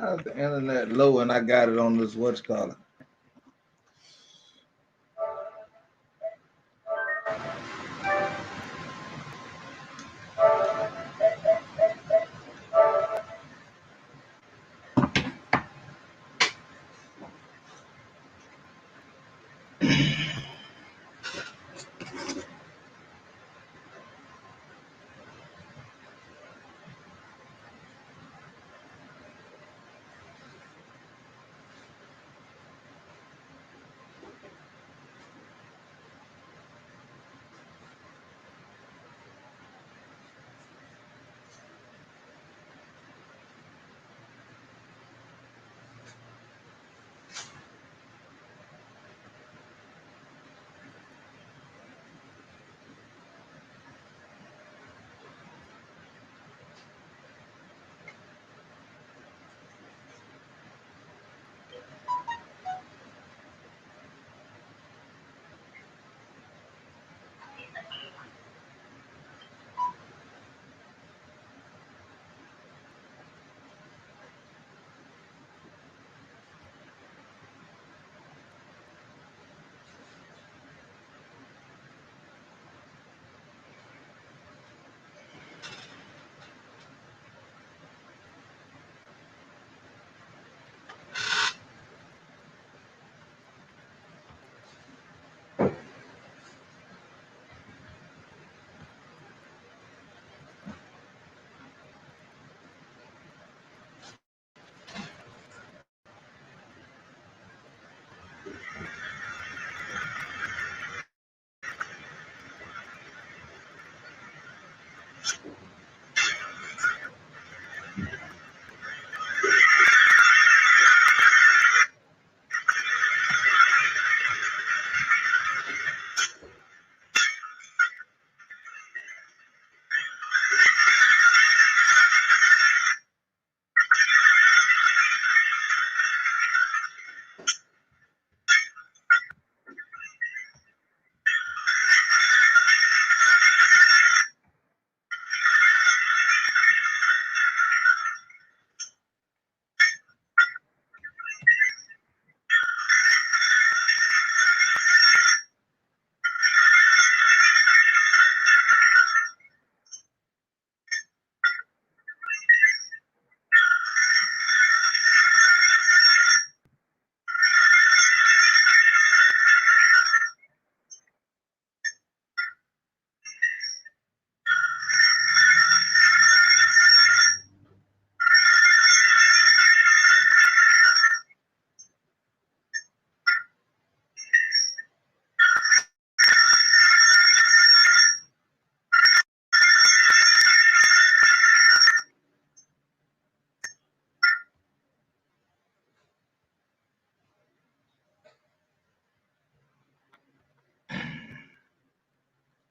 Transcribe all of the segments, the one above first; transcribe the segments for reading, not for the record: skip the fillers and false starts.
How's the internet low and I got it on this whatchamacallit?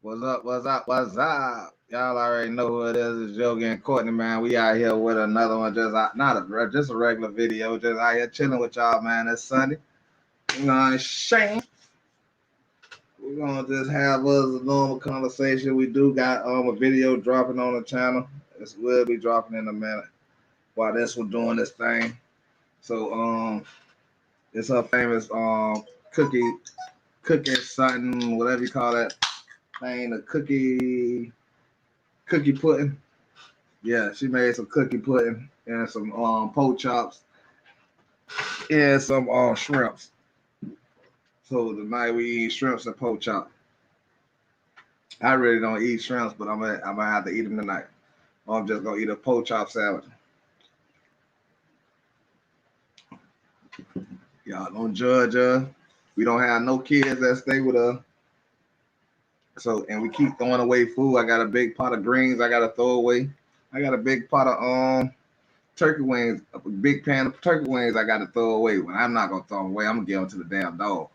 What's up? What's up? What's up? Y'all already know who it is. It's Yogi and Courtney, man. We out here with another one. Just a regular video. Just out here chilling with y'all, man. It's Sunday. You know what I'm saying? We're gonna just have us a normal conversation. We do got a video dropping on the channel. This will be dropping in a minute while this was doing this thing. So it's her famous cookie something, whatever you call that thing, the cookie pudding. Yeah, she made some cookie pudding and some pork chops and some shrimps. So tonight we eat shrimps and pork chop. I really don't eat shrimps, but I'm gonna have to eat them tonight. Or I'm just gonna eat a pork chop salad. Y'all don't judge us. We don't have no kids that stay with us. So and we keep throwing away food. I got a big pot of greens I gotta throw away. I got a big pot of turkey wings, a big pan of turkey wings I got to throw away. When I'm not gonna throw them away, I'm gonna give them to the damn dog.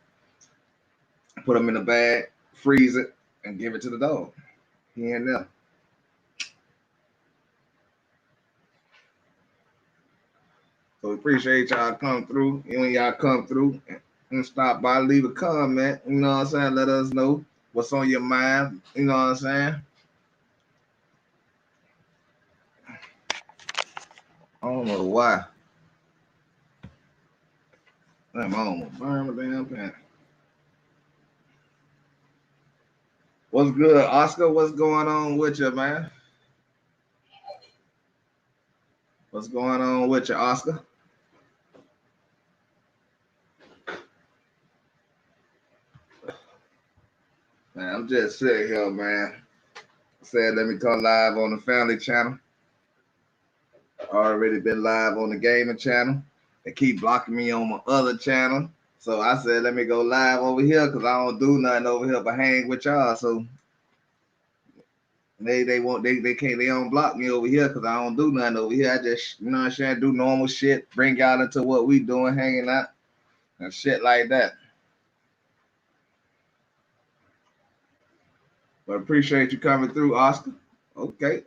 Put them in a bag, freeze it, and give it to the dog. He ain't there. So we appreciate y'all come through. And when y'all come through and stop by, leave a comment. You know what I'm saying? Let us know what's on your mind. You know what I'm saying? I don't know why. I'm almost burn my damn pants. What's good, Oscar? What's going on with you, man? What's going on with you, Oscar? Man, I'm just sitting here, man. Said let me come live on the family channel. Already been live on the gaming channel. They keep blocking me on my other channel. So I said let me go live over here because I don't do nothing over here but hang with y'all. So they don't block me over here because I don't do nothing over here. I just, you know what I'm saying, do normal shit, bring y'all into what we doing, hanging out and shit like that. But appreciate you coming through, Oscar. Okay.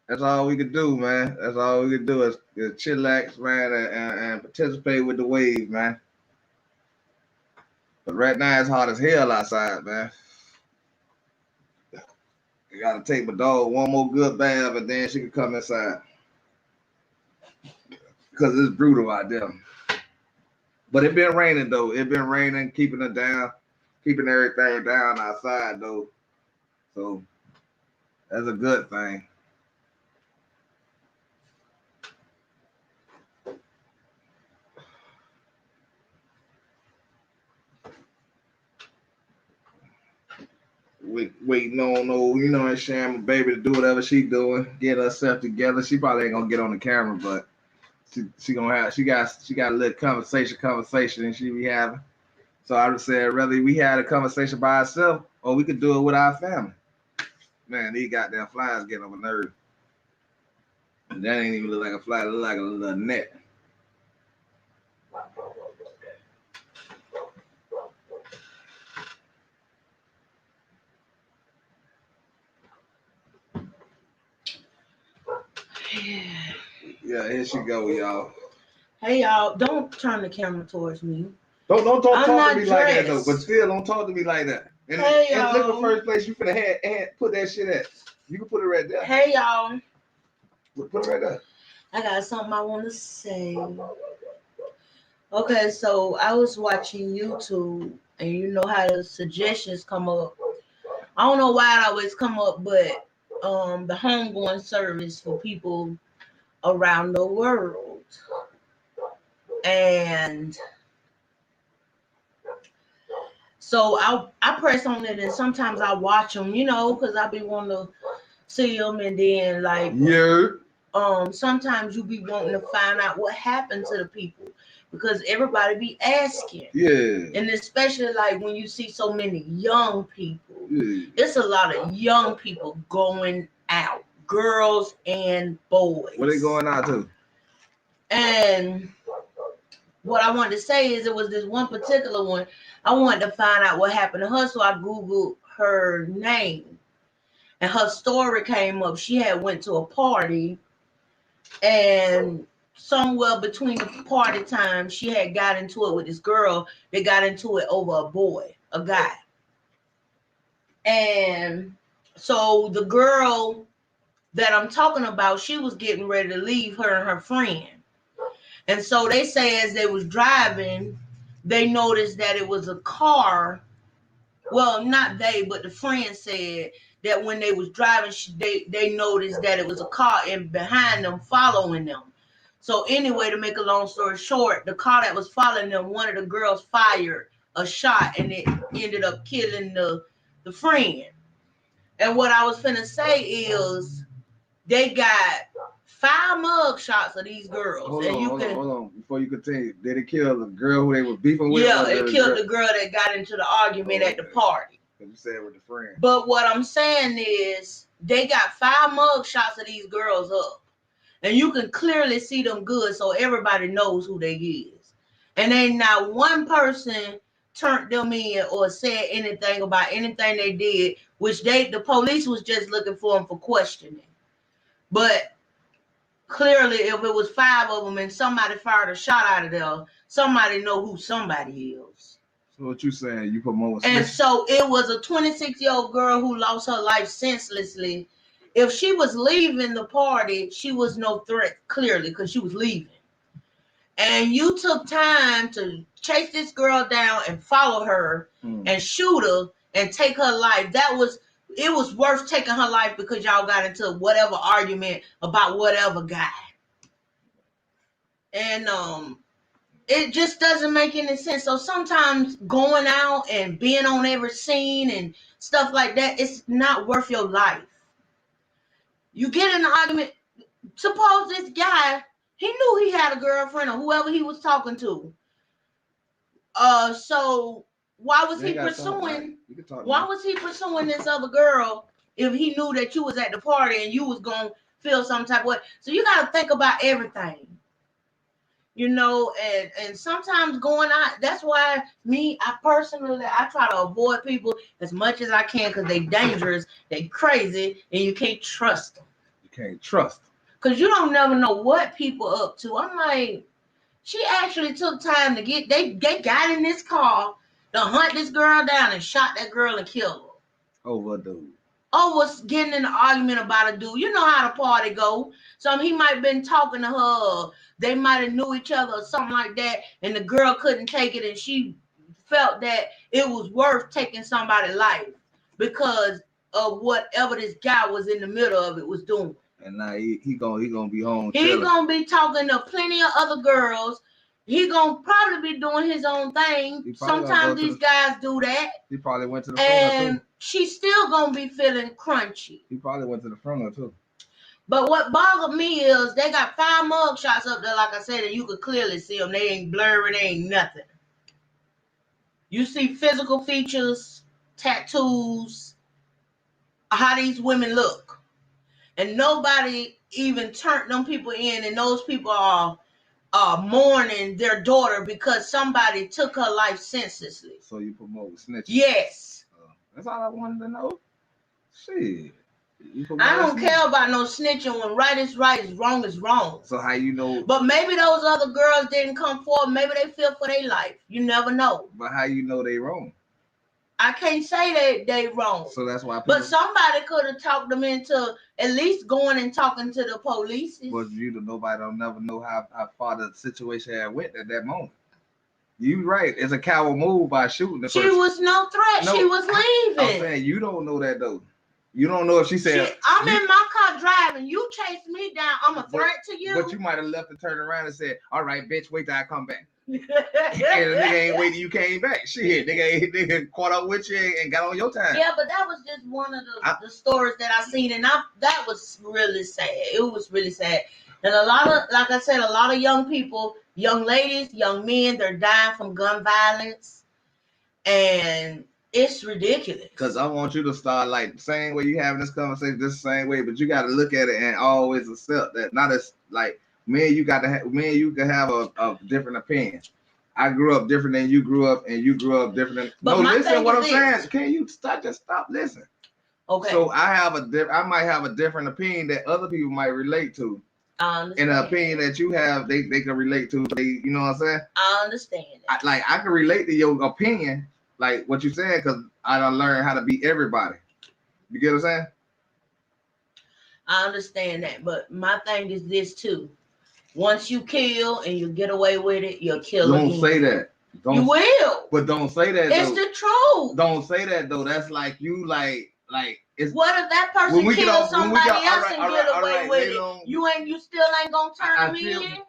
That's all we can do, man. That's all we can do is chillax, man, and participate with the wave, man. But right now it's hot as hell outside, man. I gotta take my dog one more good bath and then she can come inside. Because it's brutal out there. But it been raining though. It been raining, keeping it down, keeping everything down outside though. So that's a good thing. Waiting on old, you know what I'm saying, my baby to do whatever she doing, get herself together. She probably ain't gonna get on the camera, but she got a little conversation and she be having. So I would say rather we had a conversation by ourselves or we could do it with our family. Man, these goddamn flies getting on my nerves. And that ain't even look like a fly, it look like a little net. Yeah, here she go, y'all. Hey y'all, don't turn the camera towards me. Don't talk to me like that though. But still, don't talk to me like that. And, hey and y'all. look the first place you finna had put that shit at. You can put it right there. Hey y'all. Put it right there. I got something I want to say. Okay, so I was watching YouTube, and you know how the suggestions come up. I don't know why it always come up, but the homegoing service for people around the world. And so I press on it, and sometimes I watch them, you know, because I be wanting to see them, and then like sometimes you be wanting to find out what happened to the people because everybody be asking. Yeah. And especially like when you see so many young people, it's a lot of young people going out, girls and boys. What are they going out to? And what I wanted to say is it was this one particular one. I wanted to find out what happened to her, so I Googled her name. And her story came up. She had went to a party, and somewhere between the party time, she had got into it with this girl. They got into it over a boy, a guy. And so the girl that I'm talking about, she was getting ready to leave, her and her friend. And so they say as they was driving, they noticed that it was a car. Well, not they, but the friend said that when they was driving, they noticed that it was a car and behind them, following them. So anyway, to make a long story short, the car that was following them, one of the girls fired a shot and it ended up killing the friend. And what I was finna say is they got 5 mug shots of these girls. Hold on. Before you continue, did it kill the girl who they were beefing with? Yeah, it killed the girl that got into the argument at the party. You said with the friend. But what I'm saying is they got 5 mug shots of these girls up. And you can clearly see them good, so everybody knows who they is. And ain't not one person turned them in or said anything about anything they did, which the police was just looking for them for questioning. But clearly, if it was 5 of them and somebody fired a shot out of there, somebody know who somebody is. So what you saying? You promote? And so it was a 26-year-old girl who lost her life senselessly. If she was leaving the party, she was no threat, clearly, because she was leaving. and you took time to chase this girl down and follow her and shoot her and take her life, it was worth taking her life because y'all got into whatever argument about whatever guy. And it just doesn't make any sense. So sometimes going out and being on every scene and stuff like that, it's not worth your life. You get in an argument. Suppose this guy, he knew he had a girlfriend or whoever he was talking to. So why was he pursuing? Why was he pursuing this other girl if he knew that you was at the party and you was gonna feel some type of way? So you got to think about everything, you know. And sometimes going out. That's why I personally try to avoid people as much as I can because they dangerous, they crazy, and you can't trust them. You can't trust them because you don't never know what people up to. I'm like, she actually took time to get. They got in this car to hunt this girl down and shot that girl and killed her. Over a dude. Over getting in an argument about a dude. You know how the party go. So he might have been talking to her. They might have knew each other or something like that. And the girl couldn't take it. And she felt that it was worth taking somebody's life because of whatever this guy was in the middle of it was doing. And now he gonna be home. He gonna be talking to plenty of other girls. He gonna probably be doing his own thing. Sometimes these guys do that. He probably went to the funeral and she's still gonna be feeling crunchy. He probably went to the funeral too. But what bothered me is they got 5 mug shots up there, like I said, and you could clearly see them. They ain't blurry, they ain't nothing. You see physical features, tattoos, how these women look. And nobody even turned them people in, and those people are mourning their daughter because somebody took her life senselessly. So you promote snitching? Yes. That's all I wanted to know. Shit. I don't care about no snitching. When right is right, wrong is wrong. So how you know? But maybe those other girls didn't come forward. Maybe they feel for their life. You never know. But how you know they wrong? I can't say they wrong. So that's why. But somebody could have talked them into at least going and talking to the police. But nobody don't never know how far the situation had went at that moment. You right. It's a coward move by shooting the person. She was no threat. No, she was leaving. I'm saying you don't know that though. You don't know if she said, I'm in my car driving. You chased me down. I'm a threat to you. But you might have left and turned around and said, all right, bitch, wait till I come back. And the nigga ain't waiting you came back. Shit, nigga caught up with you and got on your time. Yeah, but that was just one of the stories that I seen. And that was really sad. It was really sad. And a lot of, like I said, a lot of young people, young ladies, young men, they're dying from gun violence. And it's ridiculous. Because I want you to start like the same way you having this conversation, this same way, but you got to look at it and always accept that. Not as like me and you can have a different opinion. I grew up different than you grew up, and you grew up different than. But no, listen what I'm saying. Can you stop? Just stop listening. Okay. So I might have a different opinion that other people might relate to. And the opinion that you have, they can relate to. You know what I'm saying? I understand. I can relate to your opinion. Like what you saying, because I done learned how to be everybody. You get what I'm saying? I understand that, but my thing is this too. Once you kill and you get away with it, you'll kill again. Don't say that. You will. But don't say that. It's the truth. Don't say that though. That's like you like it's. What if that person kills somebody else and get away with it? You still ain't gonna turn them in.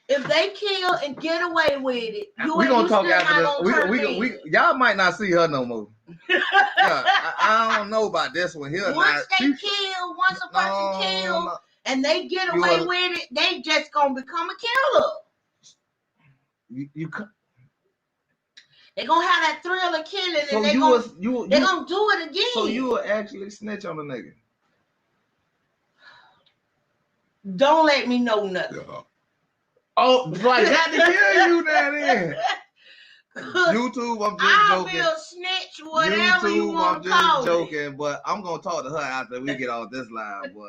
If they kill and get away with it, we gonna talk after this. Y'all might not see her no more. I don't know about this one here. Once once a person kills and they get away with it, they just gonna become a killer. They're gonna have that thrill of killing, and they're gonna do it again. So you will actually snitch on a nigga? Don't let me know nothing. Oh, like got to kill you now then. YouTube, I'm just joking. I'll be a snitch, whatever you want to call I'm just joking, but I'm gonna talk to her after we get off this live, boy.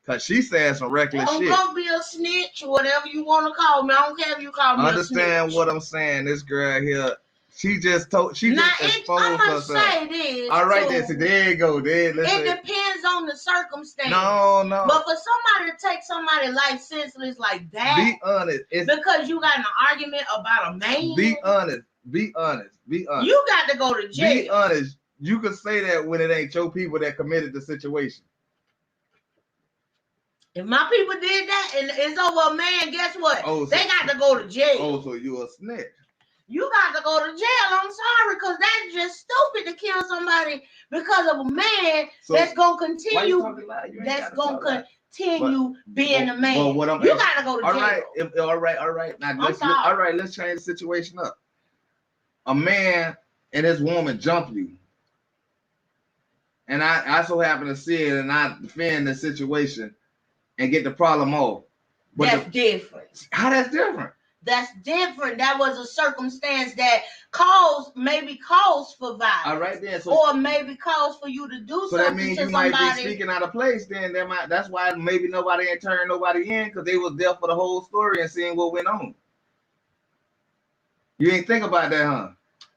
Cause she said some reckless shit. I'm gonna be a snitch, whatever you want to call me. I don't care if you call me Understand a snitch. What I'm saying? This girl here, she just exposed herself. Say this. All right, there you go. It depends on the circumstance. No. But for somebody to take somebody's life senseless like that, be honest. Because you got in an argument about a man. Be honest. Be honest. You got to go to jail. Be honest. You can say that when it ain't your people that committed the situation. If my people did that and it's over a man, guess what? Oh, so, they got to go to jail. Oh, so you a snitch. You got to go to jail. I'm sorry, because that's just stupid to kill somebody because of a man that's going to continue. That's going to continue being a man. You got to go to jail. All right. Now, let's change the situation up. A man and his woman jump you. And I so happen to see it and I defend the situation and get the problem off. But that's different. How that's different? That's different. That was a circumstance that maybe caused for violence. All right then. Or maybe caused for you to do something. So that means you might be speaking out of place then. That's why maybe nobody ain't turned nobody in, because they was there for the whole story and seeing what went on. You ain't think about that, huh?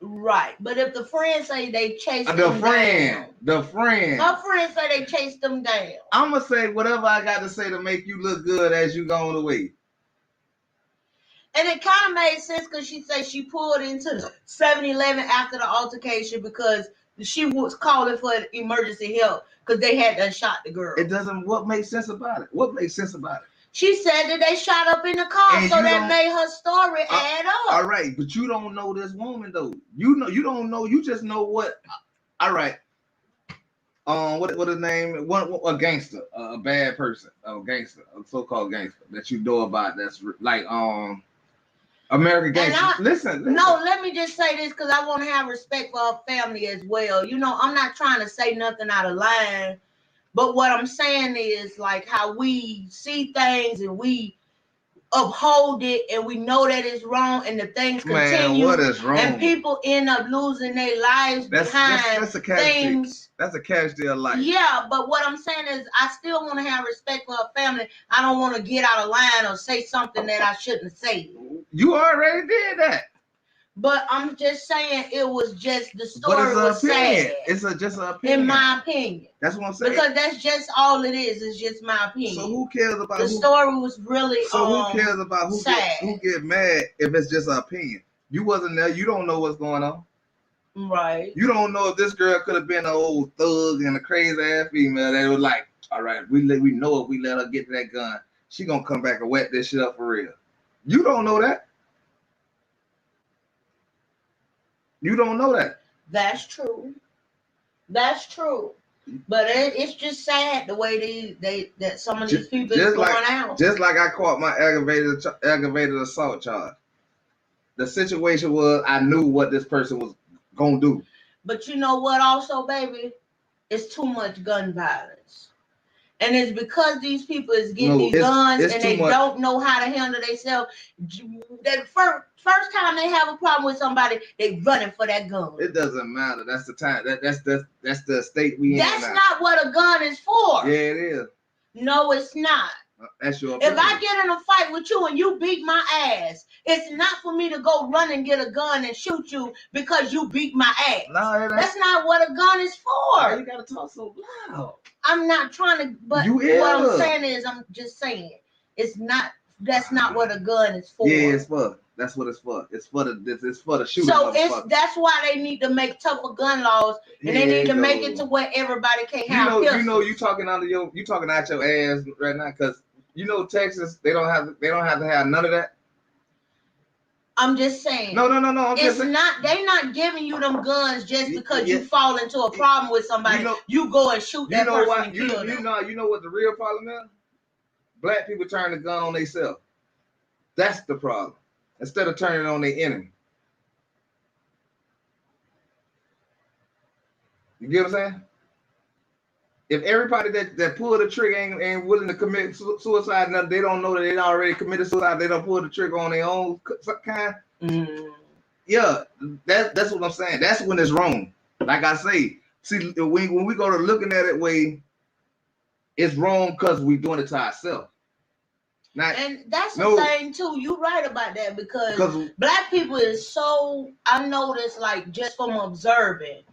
Right. But if the friends say they chased her friend say they chased them down. I'm going to say whatever I got to say to make you look good as you going away. And it kind of made sense because she said she pulled into the 7-Eleven after the altercation because she was calling for emergency help because they had done shot the girl. What makes sense about it? She said that they shot up in the car, and so that made her story add up. All right, but you don't know this woman though. You don't know. You just know what. All right. What his name? A gangster, a bad person, a gangster, a so-called gangster that you know about. That's like American gangster. Listen. No, let me just say this because I want to have respect for her family as well. You know, I'm not trying to say nothing out of line. But what I'm saying is like how we see things and we uphold it and we know that it's wrong and the things continue. What is wrong? And people end up losing their lives behind things. That's a cash deal life. Yeah, but what I'm saying is I still want to have respect for her family. I don't want to get out of line or say something that I shouldn't say. You already did that. But I'm just saying it was just the story was sad. It's just an opinion. In my opinion. That's what I'm saying. Because that's just all it is. It's just my opinion. So who cares about the story was really who cares about who get mad if it's just an opinion? You wasn't there. You don't know what's going on. Right. You don't know if this girl could have been an old thug and a crazy ass female that was like, all right, we know if we let her get to that gun, she gonna come back and wet this shit up for real. You don't know that. You don't know that. That's true. But it's just sad the way that some of these people is going out. Just like I caught my aggravated assault charge. The situation was I knew what this person was gonna do. But you know what? Also, baby, it's too much gun violence, and it's because these people is getting these guns and they don't know how to handle themselves. That first time they have a problem with somebody, they running for that gun. It doesn't matter. That's the time. That's the state we in. That's not what a gun is for. Yeah, it is. No, it's not. That's your opinion. If I get in a fight with you and you beat my ass, it's not for me to go run and get a gun and shoot you because you beat my ass. No, that's not what a gun is for. Why you gotta talk so loud? I'm not trying to, but what I'm saying is, I'm just saying, it's not. That's not what a gun is for. Yeah, it's for. That's what it's for. It's for the shooting. So that's why they need to make tougher gun laws, and they need to make it to where everybody can't have pistols. You talking out your ass right now, because Texas they don't have to have none of that. I'm just saying. No. They're not giving you them guns just because you fall into a problem with somebody. You go and shoot that person and kill them. You know what the real problem is? Black people turn the gun on themselves. That's the problem. Instead of turning it on their enemy. You get what I'm saying? If everybody that pulled the trigger ain't willing to commit suicide, they don't know that they already committed suicide, they don't pull the trigger on their own kind. Yeah, that's what I'm saying. That's when it's wrong. Like I say, see, when we go to looking at it way, it's wrong because we're doing it to ourselves. And that's the thing too. You're right about that because black people is so, I noticed, like, just from observing,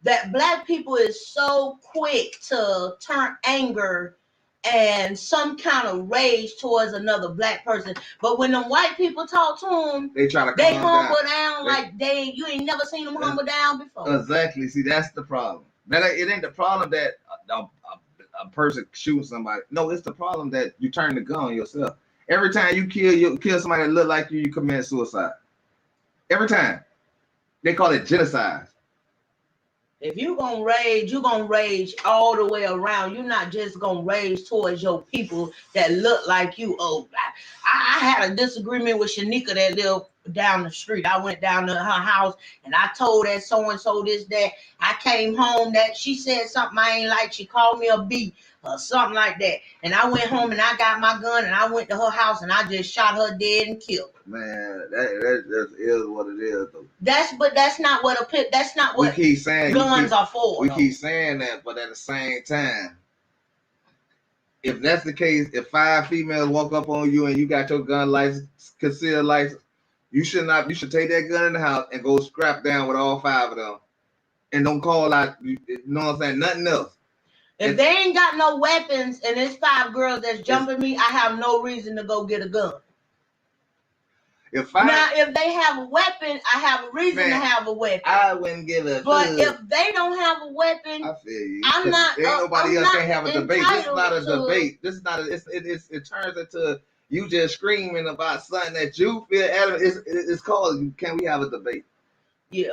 that black people is so quick to turn anger and some kind of rage towards another black person. But when them white people talk to them, they try to they calm humble down. like you ain't never seen them humble down before. Exactly. See, that's the problem. It ain't the problem that a person shooting somebody. No, it's the problem that you turn the gun on yourself. Every time you kill somebody that look like you commit suicide. Every time. They call it genocide. If you're going to rage all the way around. You're not just going to rage towards your people that look like you. Oh, I had a disagreement with Shanika that lived down the street. I went down to her house and I told that so-and-so this, that. I came home that she said something I ain't like. She called me a B or something like that. And I went home and I got my gun and I went to her house and I just shot her dead and killed her. Man, that is what it is, though. That's not what we keep saying guns are for. We keep saying that, but at the same time, if that's the case, if 5 females walk up on you and you got your gun license, concealed license, you should take that gun in the house and go scrap down with all 5 of them, and don't call out. You know what I'm saying? Nothing else. If they ain't got no weapons and there's 5 girls that's jumping me, I have no reason to go get a gun. If they have a weapon, I have a reason to have a weapon. I wouldn't give a. But if they don't have a weapon, I feel you. I'm not. Ain't nobody else can have a debate. This is not a debate. This is not. It turns into you just screaming about something that you feel adamant. It's called. Can we have a debate? Yeah.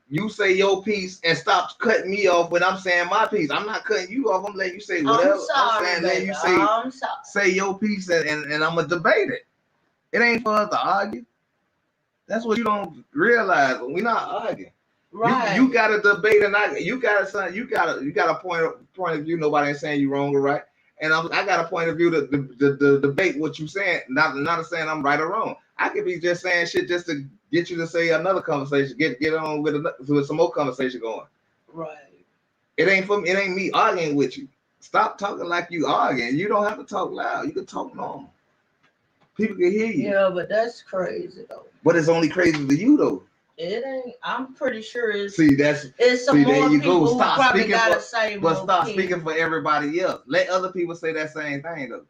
You say your piece and stop cutting me off when I'm saying my piece. I'm not cutting you off. I'm letting you say whatever. I'm saying let you say your piece and I'm gonna debate it. It ain't for us to argue. That's what you don't realize. We're not arguing. Right. You got to debate and you got a point of view. Nobody ain't saying you wrong or right. And I got a point of view to debate what you saying. Not saying I'm right or wrong. I could be just saying shit just to get you to say another conversation. Get on with some more conversation going. Right. It ain't me arguing with you. Stop talking like you arguing. You don't have to talk loud. You can talk normal. People can hear you. Yeah, but that's crazy though. But it's only crazy to you though. It ain't. I'm pretty sure it's. It's some more there you people go. who Stop probably speaking got for. the same. But stop speaking for everybody else. Let other people say that same thing though.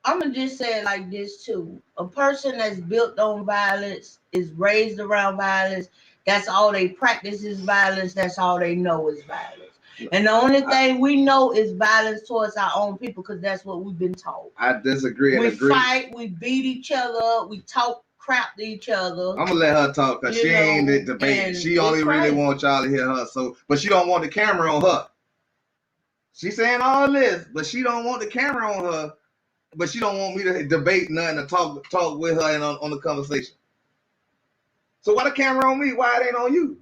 I'm gonna just say it like this too. A person that's built on violence, is raised around violence. That's all they practice is violence. That's all they know is violence. And the only thing we know is violence towards our own people because that's what we've been taught. I disagree and agree. We fight, we beat each other, we talk crap to each other. I'm gonna let her talk because she ain't debating. She only really wants y'all to hear her. But she don't want the camera on her. She's saying all this, but she don't want the camera on her. But she don't want me to debate nothing to talk with her and on the conversation. So why the camera on me? Why it ain't on you?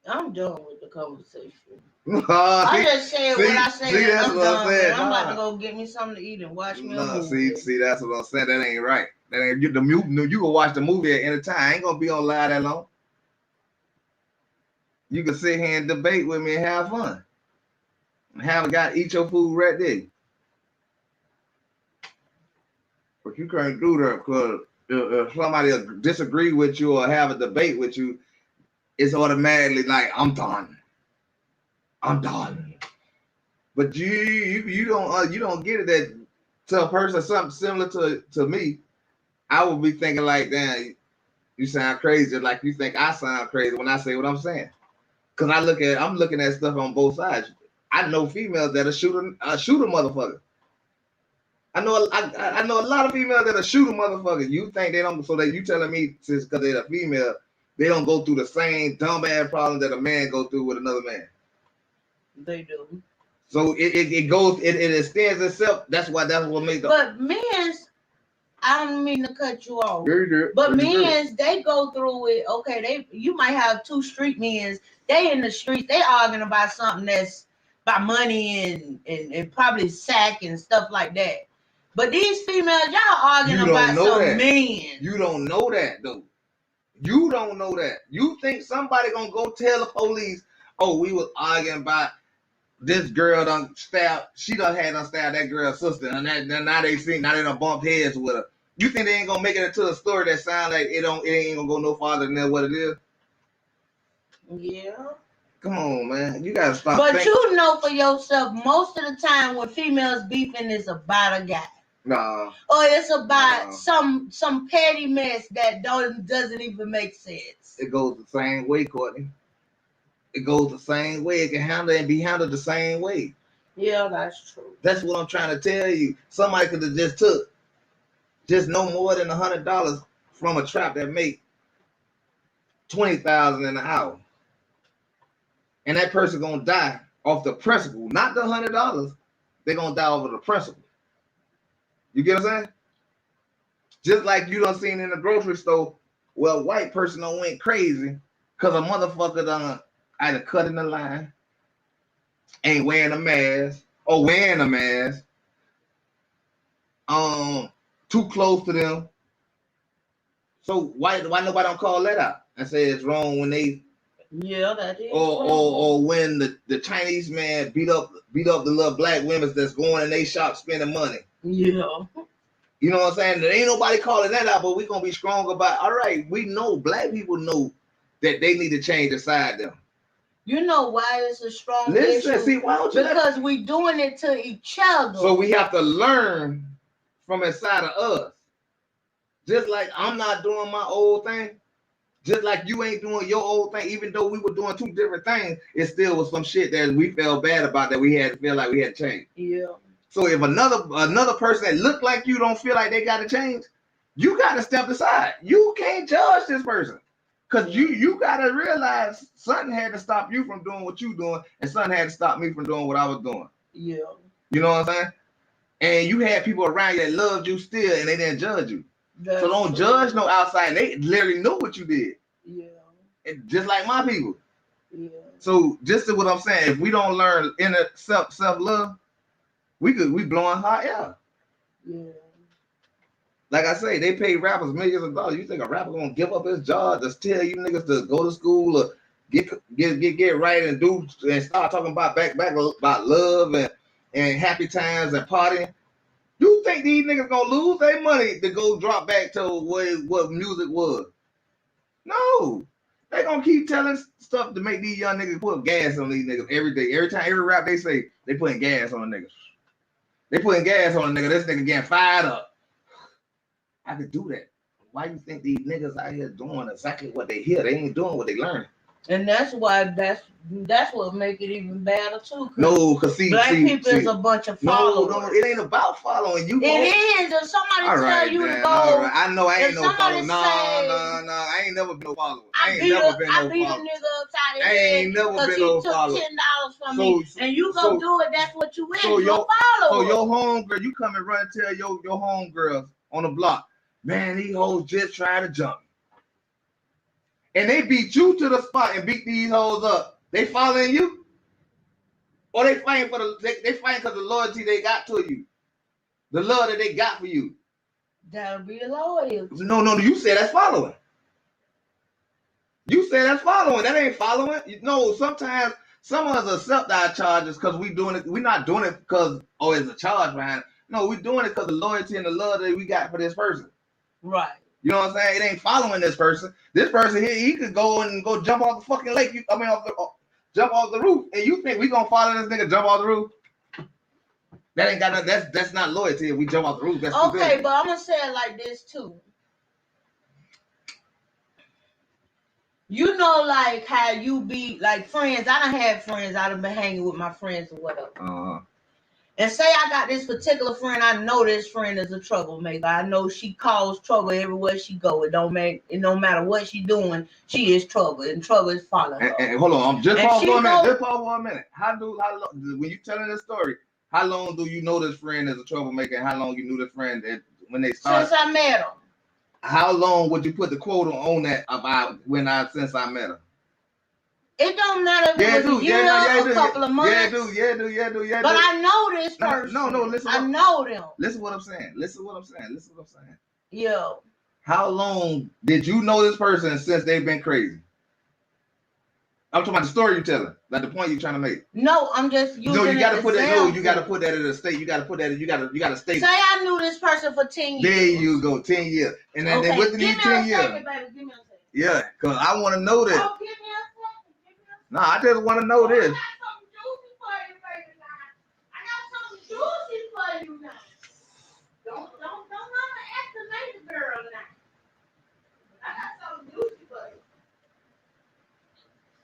I'm done with the conversation. I just said what I said. I'm done. I'm about to go get me something to eat and watch me a movie. See, that's what I'm saying. That ain't right. That ain't you. You can watch the movie at any time. I ain't gonna be on live that long. You can sit here and debate with me and have fun. Eat your food right there. But you can't do that because if somebody disagree with you or have a debate with you, it's automatically like I'm done. But you don't get it that to a person something similar to me, I would be thinking like, damn, you sound crazy. Like you think I sound crazy when I say what I'm saying. Cause I'm looking at stuff on both sides. I know females that are shoot a motherfucker. I know a lot of females that are shoot a motherfucker. You think they don't? So that you telling me just because they're a female, they don't go through the same dumb ass problem that a man go through with another man. They do. So it extends itself. That's what makes. But men's, I don't mean to cut you off. But men's, they go through it. Okay, you might have 2 street men's. They in the streets. They arguing about something that's about money and probably sack and stuff like that. But these females, y'all arguing about some men. You don't know that though. You don't know that. You think somebody gonna go tell the police, oh, we was arguing about this girl done stabbed, she done stabbed that girl's sister, and now they done bump heads with her. You think they ain't gonna make it into a story that sound like it ain't gonna go no farther than what it is? Yeah. Come on, man. You gotta stop. But you know for yourself, most of the time when females beefing is about a guy. Nah. Or it's about some petty mess that doesn't even make sense. It goes the same way, Courtney. It goes the same way. It can handle and be handled the same way. Yeah, that's true. That's what I'm trying to tell you. Somebody could have just took no more than $100 from a trap that make $20,000 in an hour, and that person gonna die off the principle, not the $100. They're gonna die over the principle. You get what I'm saying? Just like you done seen in the grocery store, well, a white person done went crazy because a motherfucker done either cutting the line, ain't wearing a mask, or wearing a mask, too close to them. So why nobody don't call that out and say it's wrong when they that is or when the Chinese man beat up the little black women that's going in they shop spending money. Yeah. You know what I'm saying? There ain't nobody calling that out, but we gonna be strong about. All right, we know black people know that they need to change the side them. You know why it's a strong issue? See, why don't you? Because we doing it to each other. So we have to learn from inside of us. Just like I'm not doing my old thing, just like you ain't doing your old thing, even though we were doing two different things, it still was some shit that we felt bad about that we had to feel like we had to change. Yeah. So if another person that look like you don't feel like they got to change, you got to step aside. You can't judge this person. Because you got to realize something had to stop you from doing what you doing, and something had to stop me from doing what I was doing. Yeah. You know what I'm saying? And you had people around you that loved you still, and they didn't judge you. So don't judge no outside. They literally know what you did. Yeah. And just like my people. Yeah. So just to what I'm saying, if we don't learn inner self-love, we blowing hot air. Yeah. Like I say, they pay rappers millions of dollars. You think a rapper gonna give up his job to tell you niggas to go to school or get right and do and start talking about back about love and happy times and partying? You think these niggas gonna lose their money to go drop back to what music was? No. They gonna keep telling stuff to make these young niggas put gas on these niggas every day. Every time, every rap they say, they putting gas on the niggas. They putting gas on the nigga. This nigga getting fired up. I could do that. Why you think these niggas out here doing exactly what they hear? They ain't doing what they learning. And that's why that's what make it even better too. No, cause black people is a bunch of followers. No, it ain't about following you. It is. If somebody tell you to go, I know I ain't no follower. No, I ain't never been no follower. I beat a nigga upside his head. I ain't never been no follower. $10 from me, and you go do it. That's what you is. So your follower. So your homegirl, you come and run and tell your homegirls on the block, man, these hoes just trying to jump me. And they beat you to the spot and beat these hoes up. They following you? Or they fighting they fighting because the loyalty they got to you. The love that they got for you. That'll be loyalty. No, you said that's following. You said that's following. That ain't following. No, sometimes some of us accept our charges because we doing it. We're not doing it because, it's a charge behind it. No, we're doing it because the loyalty and the love that we got for this person. Right. You know what I'm saying? It ain't following this person. This person here, he could go jump off the fucking lake. Jump off the roof. And you think we gonna follow this nigga jump off the roof? That ain't got nothing. That's not loyalty. If we jump off the roof, that's okay. But I'm gonna say it like this too. You know, like how you be like friends. I done had friends. I done been hanging with my friends or whatever. And say I got this particular friend, I know this friend is a troublemaker. I know she causes trouble everywhere she go. It don't matter what she doing, she is trouble, and trouble is following her. And hold on, just pause for a minute. Just pause for a minute. How long, when you telling this story, how long do you know this friend is a troublemaker? And how long you knew this friend that when they started? Since I met him. How long would you put the quote on that about since I met her? It don't matter if it was a year or a couple of months. Yeah, do. But I know this person. No, listen. I know them. Listen what I'm saying. Yeah. How long did you know this person since they've been crazy? I'm talking about the story you're telling, like the point you're trying to make. No, I'm just using. No, you got to put that. No, you got to put that in a state. You got to put that. You got to state. Say I knew this person for 10 years. There you go, 10 years, and then within these 10 years. Give me a second, baby. Give me a second. Yeah, because I want to know that. Oh, give me a second. Nah, I just want to know this. I got something juicy for you, baby. Now. I got something juicy for you now. Don't underestimate the girl now. I got something juicy for you.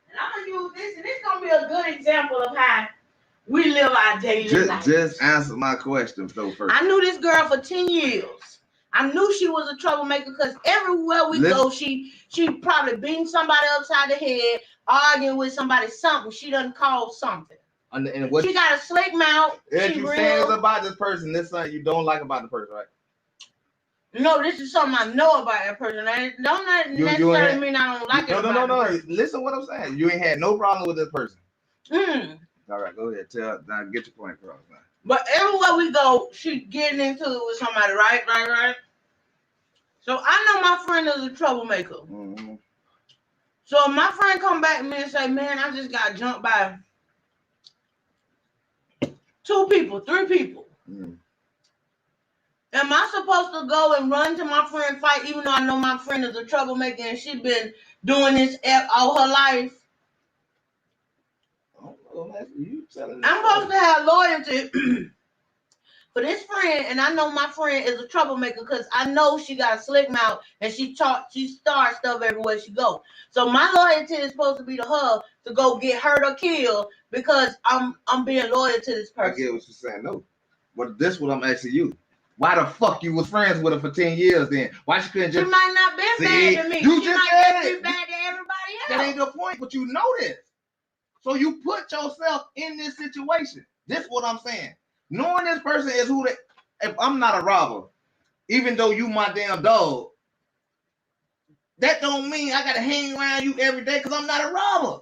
And I'm gonna use this, and it's gonna be a good example of how we live our daily life. Just answer my question though first. I knew this girl for 10 years. I knew she was a troublemaker because everywhere we go, she probably beating somebody upside the head, arguing with somebody, something. She done call something. And what she got a slick mouth. If you saying is about this person, this is something you don't like about the person, right? No, this is something I know about that person. Don't necessarily mean I don't like it. No. Listen what I'm saying. You ain't had no problem with this person. All right, go ahead. Now get your point across now. But everywhere we go, she getting into it with somebody, right? So I know my friend is a troublemaker. Mm-hmm. So if my friend come back to me and say, man, I just got jumped by 2 people, 3 people. Mm. Am I supposed to go and run to my friend fight even though I know my friend is a troublemaker and she been doing this all her life? I don't know, man. You telling me I'm supposed to have loyalty for this friend, and I know my friend is a troublemaker because I know she got a slick mouth and she starts stuff everywhere she go. So my loyalty is supposed to be to her to go get hurt or killed because I'm being loyal to this person. I get what you're saying. No, but this what I'm asking you. Why the fuck you was friends with her for 10 years then? Why she couldn't just... She might not be bad to me. You she just might be bad to everybody else. That ain't the point, but you know this. So you put yourself in this situation. This is what I'm saying. Knowing this person is who they... If I'm not a robber, even though you my damn dog, that don't mean I gotta hang around you every day because I'm not a robber.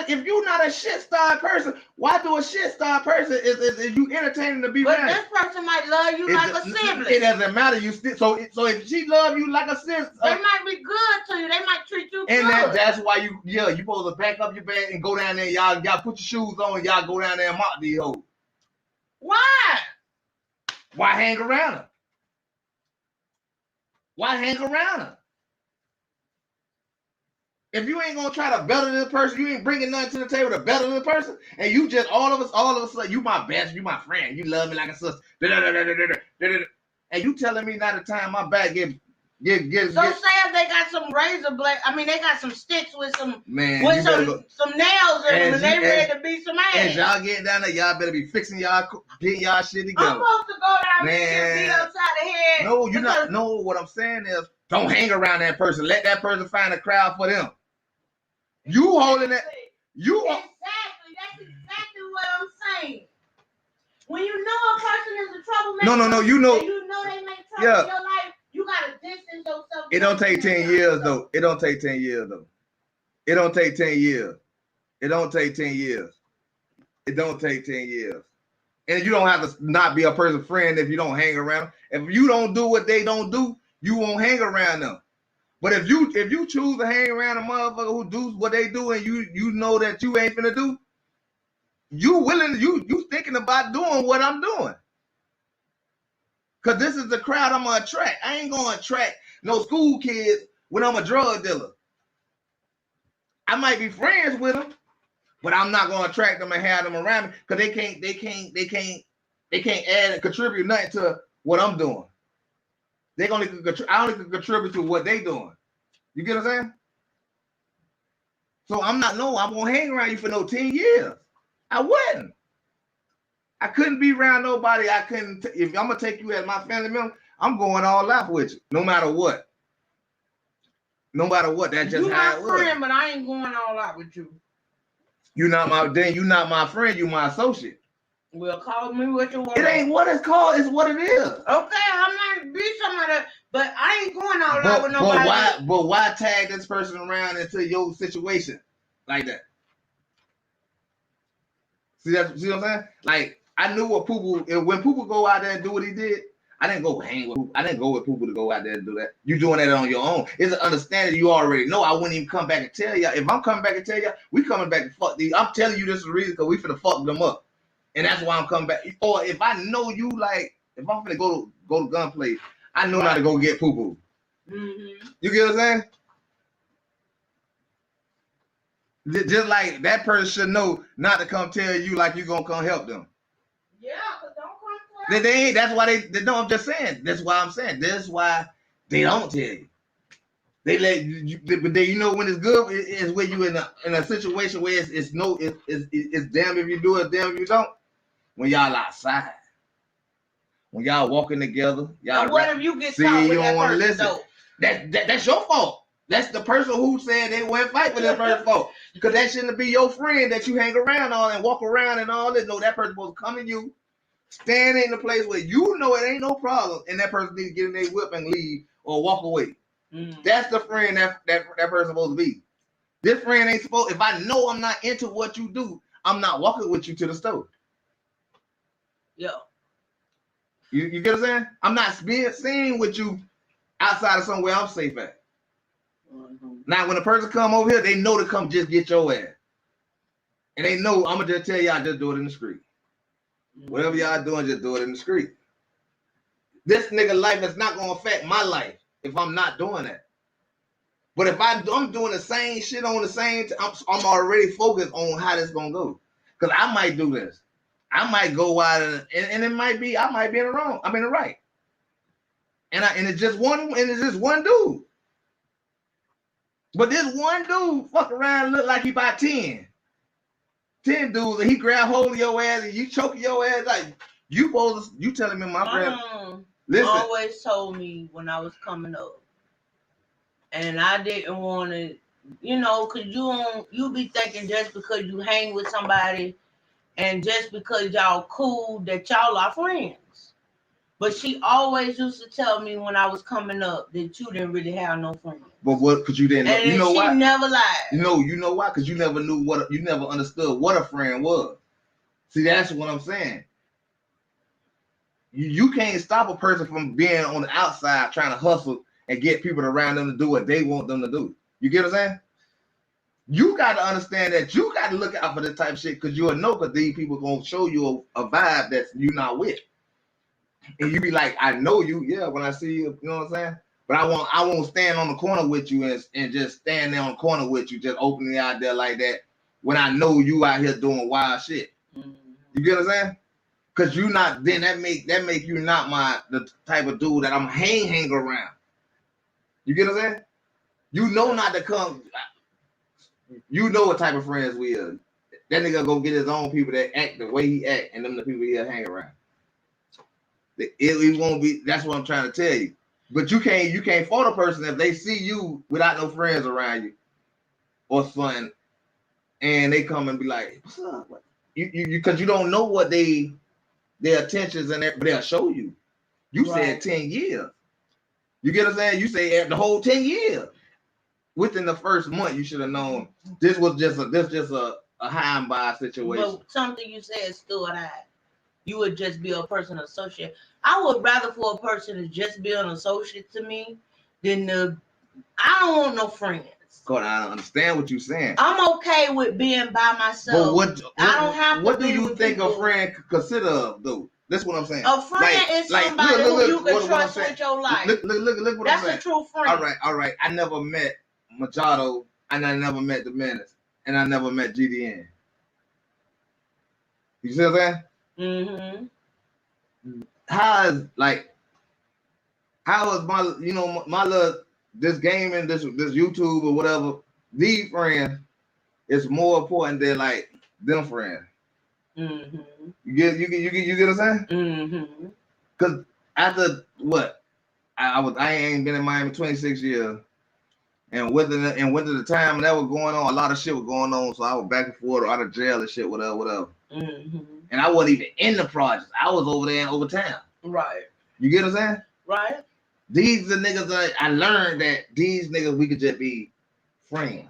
If you're not a shit-starved person, why do a shit-starved person is you entertaining to be around? But this person might love you like a sibling. It doesn't matter. So if she love you like a sibling, they might be good to you. They might treat you good. And that's why you supposed to back up your bed and go down there. Y'all put your shoes on and y'all go down there and mock these hoes. Why? Why hang around her? Why hang around her? If you ain't gonna try to better this person, you ain't bringing nothing to the table to better this person, and you just all of a sudden, you my best, you my friend, you love me like a sister, and you telling me now the time my back get. So say if they got some razor blade, they got some sticks with some nails in them, and they ready to beat some ass. And y'all getting down there, y'all better be fixing getting y'all shit together. I'm supposed to go down there and beat upside the head. No, you not. No, what I'm saying is, don't hang around that person. Let that person find a crowd for them. You holding that? Exactly. That's exactly what I'm saying. When you know a person is a troublemaker, no. You know they make trouble in your life. You gotta distance yourself. It don't take 10 years though. It don't take 10 years. It don't take 10 years. And you don't have to not be a person's friend if you don't hang around them. If you don't do what they don't do, you won't hang around them. But if you choose to hang around a motherfucker who do what they do and you know that you ain't finna do, you thinking about doing what I'm doing. Cause this is the crowd I'm gonna attract. I ain't gonna attract no school kids when I'm a drug dealer. I might be friends with them, but I'm not gonna attract them and have them around me because they can't add and contribute nothing to what I'm doing. I only can contribute to what they doing. You get what I'm saying? So I won't hang around you for no 10 years. I wouldn't. I couldn't be around nobody. If I'm gonna take you as my family member, I'm going all out with you, no matter what. That's just how it was. You my friend, but I ain't going all out with you. You're not my friend. You my associate. Well, call me what you want. It ain't what it's called. It's what it is. Okay, I might be somebody, but I ain't going all out with nobody. But why tag this person around into your situation like that? See what I'm saying? Like, I knew what Poople, when Poople go out there and do what he did, I didn't go hang with Poople. I didn't go with Poople to go out there and do that. You doing that on your own. It's an understanding you already know. I wouldn't even come back and tell y'all. If I'm coming back and tell y'all, we coming back to fuck these. I'm telling you this is the reason because we finna fuck them up. And that's why I'm coming back. Or if I know you, like, if I'm finna go to gunplay, I know how to go get Poople. Mm-hmm. You get what I'm saying? Just like that person should know not to come tell you like you gonna come help them. Yeah, but don't come They ain't. That's why they no. I'm just saying. That's why I'm saying. That's why they don't tell you. They let you, but they, you know, when it's good, it's when you in a situation where it's damn if you do it, damn if you don't. When y'all outside, when y'all walking together, y'all. And what if you get see, caught you with don't that want to person listen. though? That's your fault. That's the person who said they wouldn't fight with that person's fault. Because that shouldn't be your friend that you hang around on and walk around and all this. No, that person supposed to come to you, stand in the place where you know it ain't no problem, and that person need to get in their whip and leave or walk away. That's the friend that person supposed to be. This friend ain't supposed. If I know I'm not into what you do, I'm not walking with you to the store. Yeah. You get what I'm saying? I'm not being seen with you outside of somewhere I'm safe at. Now, when a person come over here, they know to come just get your ass. And they know I'm going to just tell y'all, just do it in the street. Whatever y'all doing, just do it in the street. This nigga life is not going to affect my life if I'm not doing that. But if I'm doing the same shit on the same time, I'm already focused on how this going to go. Because I might do this. I might go out and it might be, I might be in the wrong. I'm in the right. And it's just one dude. But this one dude fuck around look like he about 10 dudes, and he grab hold of your ass and you choking your ass like you telling me my friend. Listen. Always told me when I was coming up, and I didn't want to, cause you be thinking just because you hang with somebody and just because y'all cool that y'all are friends. But she always used to tell me when I was coming up that you didn't really have no friends. But what? Because you didn't know. And you know why? She never lied. You know why? Because you never knew you never understood what a friend was. See, that's what I'm saying. You can't stop a person from being on the outside trying to hustle and get people around them to do what they want them to do. You get what I'm saying? You got to understand that you got to look out for this type of shit because you'll know because these people going to show you a vibe that you're not with. And you be like, I know you, yeah, when I see you, you know what I'm saying? But I won't stand on the corner with you and just stand there on the corner with you, just openly out there like that when I know you out here doing wild shit. You get what I'm saying? Cause you not, then that make you not the type of dude that I'm hang around. You get what I'm saying? You know not to come. You know what type of friends we are. That nigga go get his own people that act the way he act, and them the people he'll hang around. It won't be. That's what I'm trying to tell you. But you can't fault a person if they see you without no friends around you or something, and they come and be like, "What's up?" You because you don't know what their intentions and but they'll show you. You said 10 years. You get what I'm saying? You say the whole 10 years. Within the first month, you should have known this was just a high and by situation. But something you said stood out. You would just be a person associate. I would rather for a person to just be an associate to me than I don't want no friends. God, I understand what you're saying. I'm okay with being by myself. But I don't have to. What do you think a friend could consider of, though? That's what I'm saying. A friend is somebody who you can trust with your life. Look what I'm saying. That's a true friend. All right. I never met Machado, and I never met the Menace, and I never met GDN. You see what I'm saying? How is my love, this game and this YouTube or whatever, these friends is more important than like them friends. You get what I'm saying? Because after what I ain't been in Miami 26 years, and within the time that was going on, a lot of shit was going on, so I was back and forth out of jail and shit, whatever. And I wasn't even in the projects. I was over there in Overtown. Right. You get what I'm saying? Right. These are niggas that I learned that these niggas we could just be friends.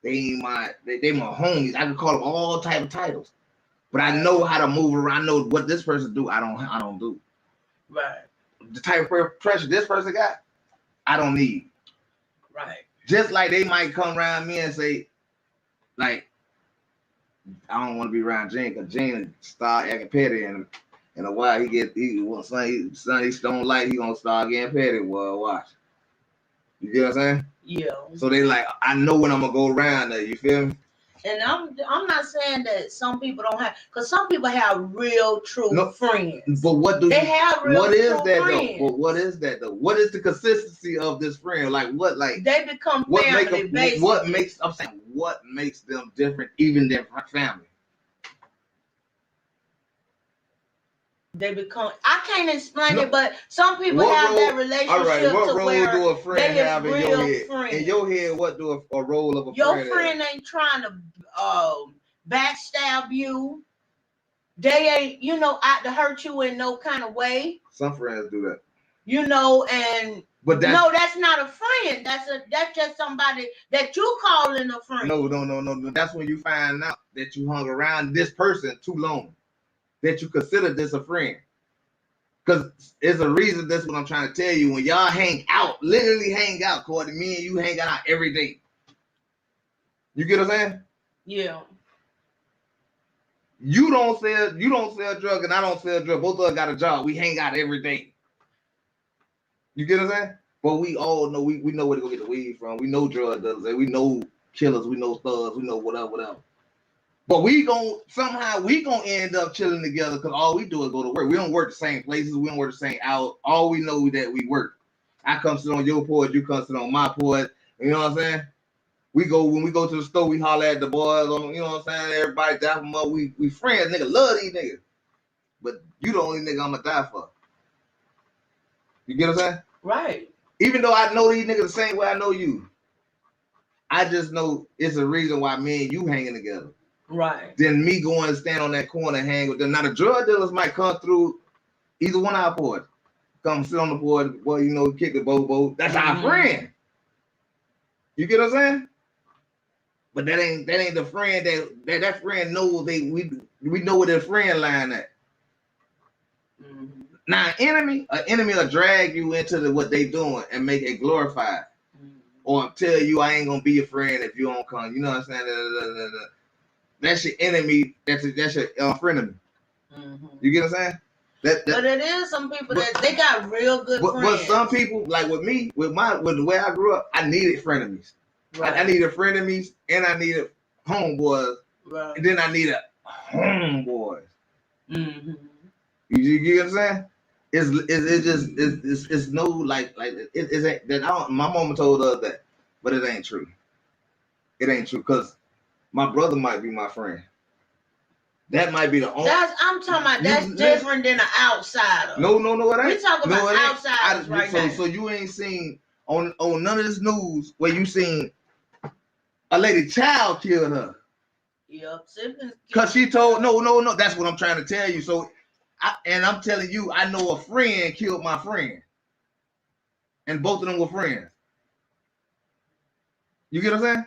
They my homies. I could call them all type of titles. But I know how to move around. I know what this person do. I don't do. Right. The type of pressure this person got, I don't need. Right. Just like they might come around me and say, like, I don't want to be around Gene because Gene start acting petty and a while he don't like he gonna start getting petty. Well, watch. You get what I'm saying? Yeah. So they like, I know when I'm gonna go around there. You feel me? And I'm not saying that some people don't have, because some people have real true friends. But what do they have real what is true that friends. though? But what is that though? What is the consistency of this friend? Like what? Like they become family. Basically, what makes? I'm saying what makes them different, even than family? They become. I can't explain it, but some people have that relationship. All right, what role do a they friend have in your head? Friends. In your head, what do a role of a your friend? Your friend ain't trying to backstab you. They ain't, out to hurt you in no kind of way. Some friends do that. But that's not a friend. That's just somebody that you calling a friend. No. That's when you find out that you hung around this person too long, that you consider this a friend. Because it's a reason. That's what I'm trying to tell you. When y'all hang out, literally hang out, Courtney, me and you hang out every day. You get what I'm saying? Yeah. You don't sell drugs, and I don't sell drugs. Both of us got a job. We hang out every day. You get what I'm saying? But we all know we know where to go get the weed from. We know drug dealers, and we know killers, we know thugs, we know whatever. But we gonna end up chilling together because all we do is go to work. We don't work the same places. We don't work the same hours. All we know is that we work. I come sit on your porch, you come sit on my porch. You know what I'm saying? When we go to the store, we holler at the boys. You know what I'm saying? Everybody dap them up. We friends, nigga. Love these niggas. But you the only nigga I'ma die for. You get what I'm saying? Right. Even though I know these niggas the same way I know you, I just know it's a reason why me and you hanging together. Right. Then me going and stand on that corner and hang with them. Now the drug dealers might come through either one of our porch. Come sit on the porch, boy, kick the bobo. That's our friend. You get what I'm saying? But that ain't the friend that friend knows we know where their friend line at. Mm-hmm. Now an enemy will drag you into what they doing and make it glorified. Mm-hmm. Or tell you I ain't gonna be your friend if you don't come. You know what I'm saying? That's your enemy. That's your frenemy. Mm-hmm. You get what I'm saying? But it is some people that they got real good friends. But some people, like with me, with the way I grew up, I needed frenemies. Right. I needed frenemies and I needed homeboys. Right. And then I needed homeboys. Mm-hmm. You get what I'm saying? It's no like it ain't that. My mama told us that, but it ain't true. It ain't true because my brother might be my friend. That might be the only. I'm talking about that's different than an outsider. No, it ain't. We talking about outsiders right now. So you ain't seen on none of this news where you seen a lady child killed her. Yep, siblings. Cause she told no. That's what I'm trying to tell you. So, I'm telling you, I know a friend killed my friend, and both of them were friends. You get what I'm saying?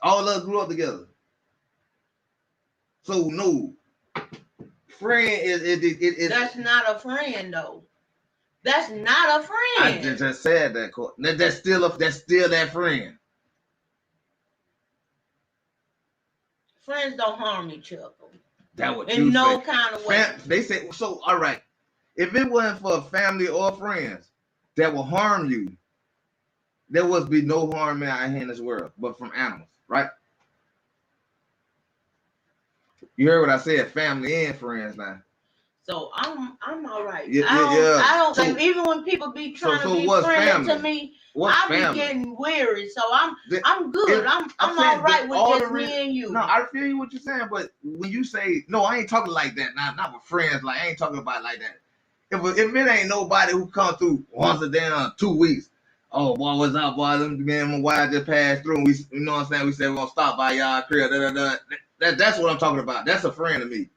All of us grew up together. So no, friend is that's not a friend though. That's not a friend. I just said that. That's still that friend. Friends don't harm each other. That what in no say. Kind of way. They say so. All right, if it wasn't for family or friends that will harm you, there would be no harm out here in this world, but from animals, right? You heard what I said, family and friends now. So I'm all right. Yeah, I don't think even when people be trying to be friendly to me, I be getting weary. So I'm good. I'm all right with just me and you. No, I feel you what you're saying, but when you say no, I ain't talking like that. Not with friends. Like I ain't talking about like that. If it ain't nobody who come through once a damn 2 weeks. Oh boy, what's up, boy? Them man, my wife just passed through. And you know what I'm saying? We said we're gonna stop by y'all crib. That's what I'm talking about. That's a friend to me.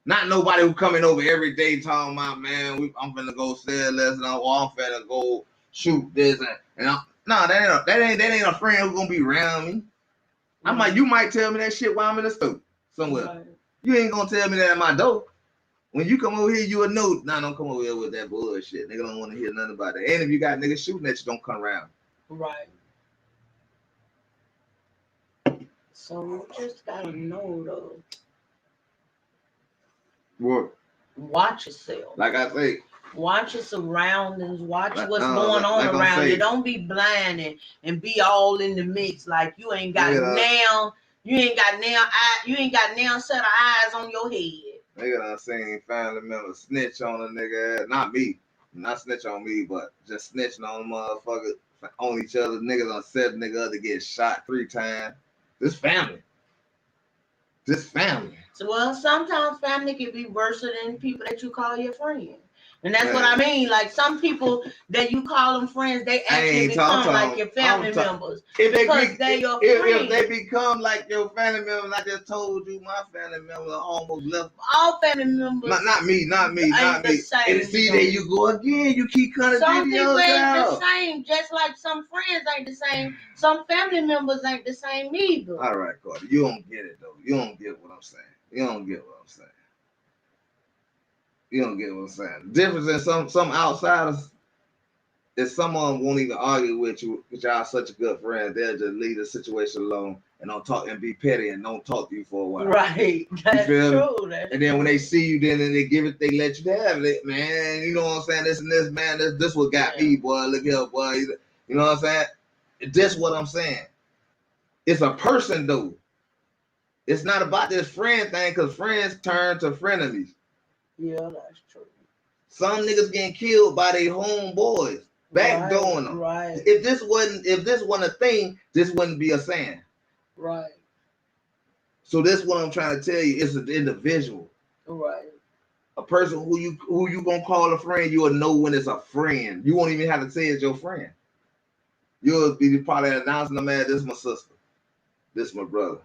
Not nobody who coming over every day talking about, man, I'm finna go sell this and I'm finna go shoot this that ain't a friend who's gonna be around me. Mm-hmm. You might tell me that shit while I'm in the store somewhere. Right. You ain't gonna tell me that at my door. When you come over here, you will know. Nah, don't come over here with that bullshit. Nigga don't want to hear nothing about that. And if you got niggas shooting at you, don't come around. Right. So you just gotta know though. What? Watch yourself. Like I say, Watch your surroundings. Watch what's going on like around you. Don't be blind and be all in the mix like you ain't got now. You ain't got now set of eyes on your head. Nigga done seen family members snitch on a nigga. Not me. Not snitch on me, but just snitching on a motherfucker on each other. Niggas done set nigga up to get shot 3 times. This family. So, well, sometimes family can be worse than people that you call your friend. And that's what I mean. Like some people that you call them friends, they actually become like your family members. Because they're your friends. If they become like your family members, I just told you my family members almost left. All family members. Not me. And see, there you go again. You keep cutting some videos people ain't out. the same. Just like some friends ain't the same. Some family members ain't the same either. All right, Carter. You don't get it though. You don't get what I'm saying. You don't get what I'm saying. The difference in some outsiders is someone won't even argue with you because y'all such a good friend. They'll just leave the situation alone and don't talk and be petty and don't talk to you for a while. Right. That's true. And then when they see you, then they let you have it, man. You know what I'm saying? This and this, man. This what got me, boy. Look here, boy. You know what I'm saying? This what I'm saying. It's a person though. It's not about this friend thing because friends turn to frenemies. Yeah, that's true. Some niggas getting killed by their homeboys, backdooring them. Right. If this wasn't a thing, this wouldn't be a saying. Right. So this is what I'm trying to tell you. It's an individual. Right. A person who you gonna call a friend, you'll know when it's a friend. You won't even have to say it's your friend. You'll be probably announcing them, man, this is my sister. This is my brother.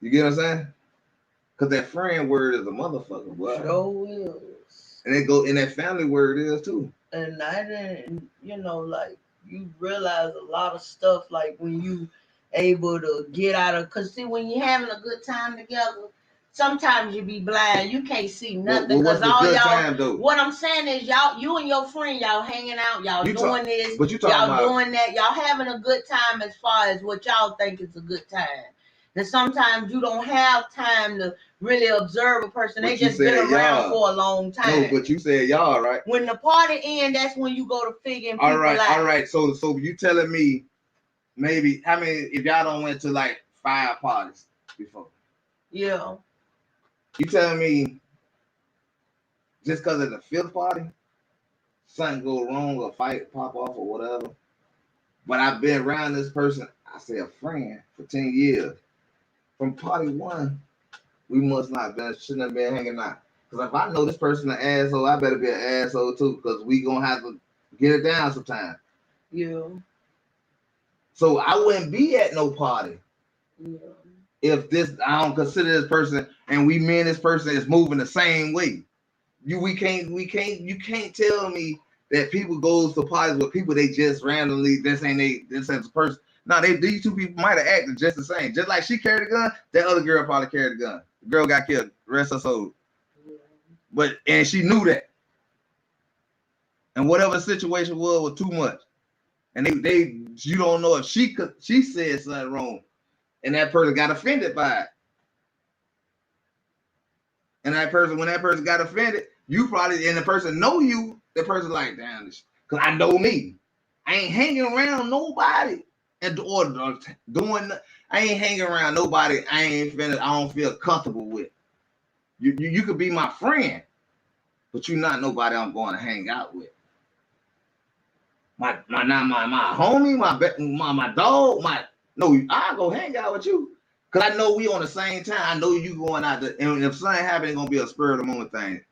You get what I'm saying? Because that friend word is a motherfucker, boy. Sure is. And that family word is too. And I didn't, like you realize a lot of stuff like when you able to get out of, because see, when you're having a good time together, sometimes you be blind. You can't see nothing because all y'all. What I'm saying is you and your friend, y'all hanging out, y'all doing this, but y'all doing that, y'all having a good time as far as what y'all think is a good time. And sometimes you don't have time to really observe a person. They just been around for a long time. No, but you said y'all, right? When the party ends, that's when you go to figuring people out. All right. So you telling me maybe how many if y'all don't went to like 5 parties before? Yeah. You telling me just because of the 5th party, something go wrong or fight pop off or whatever? But I've been around this person, I say a friend, for 10 years. From party 1, we shouldn't have been hanging out. Because if I know this person an asshole, I better be an asshole too, because we gonna have to get it down sometime. Yeah. So I wouldn't be at no party. Yeah. If I don't consider this person and me and this person is moving the same way. You can't tell me that people goes to parties with people they just randomly, this ain't a person. No, these 2 people might have acted just the same. Just like she carried a gun, that other girl probably carried a gun. The girl got killed, rest her soul. And she knew that. And whatever the situation was too much. And you don't know if she said something wrong. And that person got offended by it. And when that person got offended, you probably, and the person know you, the person like, damn, because I know me. I ain't hanging around nobody. Or doing, I ain't hanging around nobody I don't feel comfortable with. You could be my friend, but you're not nobody I'm going to hang out with. My homie, my dog, I'll go hang out with you. Cause I know we on the same time. I know you going out there, and if something happen, it's gonna be a spur of the moment thing.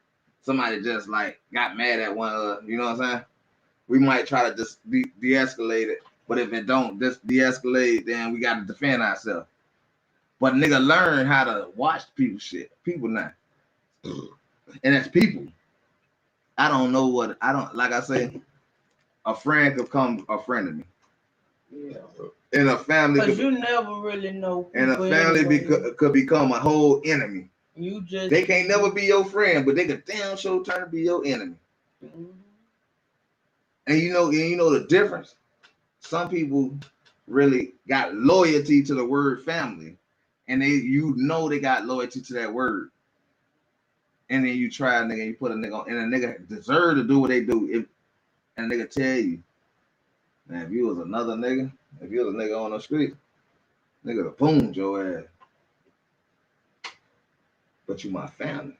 Somebody just like got mad at one, you know what I'm saying? We might try to just de-escalate it. But if it don't just de-escalate, then we got to defend ourselves. But nigga learn how to watch people now. And that's people. I don't know like I say, a friend could come a friend of me. Yeah. And a family because you never really know. And a family could become a whole enemy. They can't never be your friend, but they could damn sure turn to be your enemy. Mm-hmm. And you know the difference. Some people really got loyalty to the word family, and they got loyalty to that word. and then you try a nigga and you put a nigga on, and a nigga deserve to do what they do. And a nigga tell you, man, if you was another nigga, if you was a nigga on the street, nigga would boomed your ass. But you my family.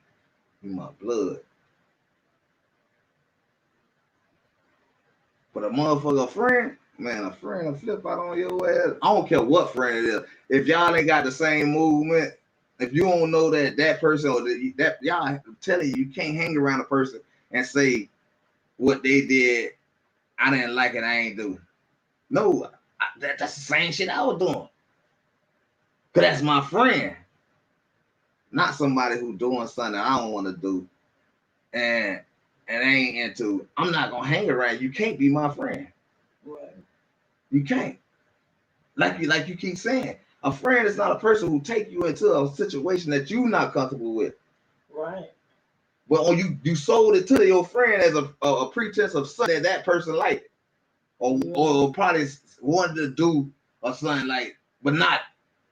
You my blood. But a motherfucker friend, man, a friend will flip out on your ass. I don't care what friend it is. If y'all ain't got the same movement, if you don't know that person or that y'all, I'm telling you can't hang around a person and say what they did, I didn't like it, I ain't do. No, that's the same shit I was doing. Cause that's my friend, not somebody who doing something I don't want to do, and I ain't into. I'm not gonna hang around. You can't be my friend. Right. You can't. Like you keep saying, a friend is not a person who take you into a situation that you're not comfortable with. Right. But you sold it to your friend as a pretense of something that person liked, or probably wanted to do or something like, but not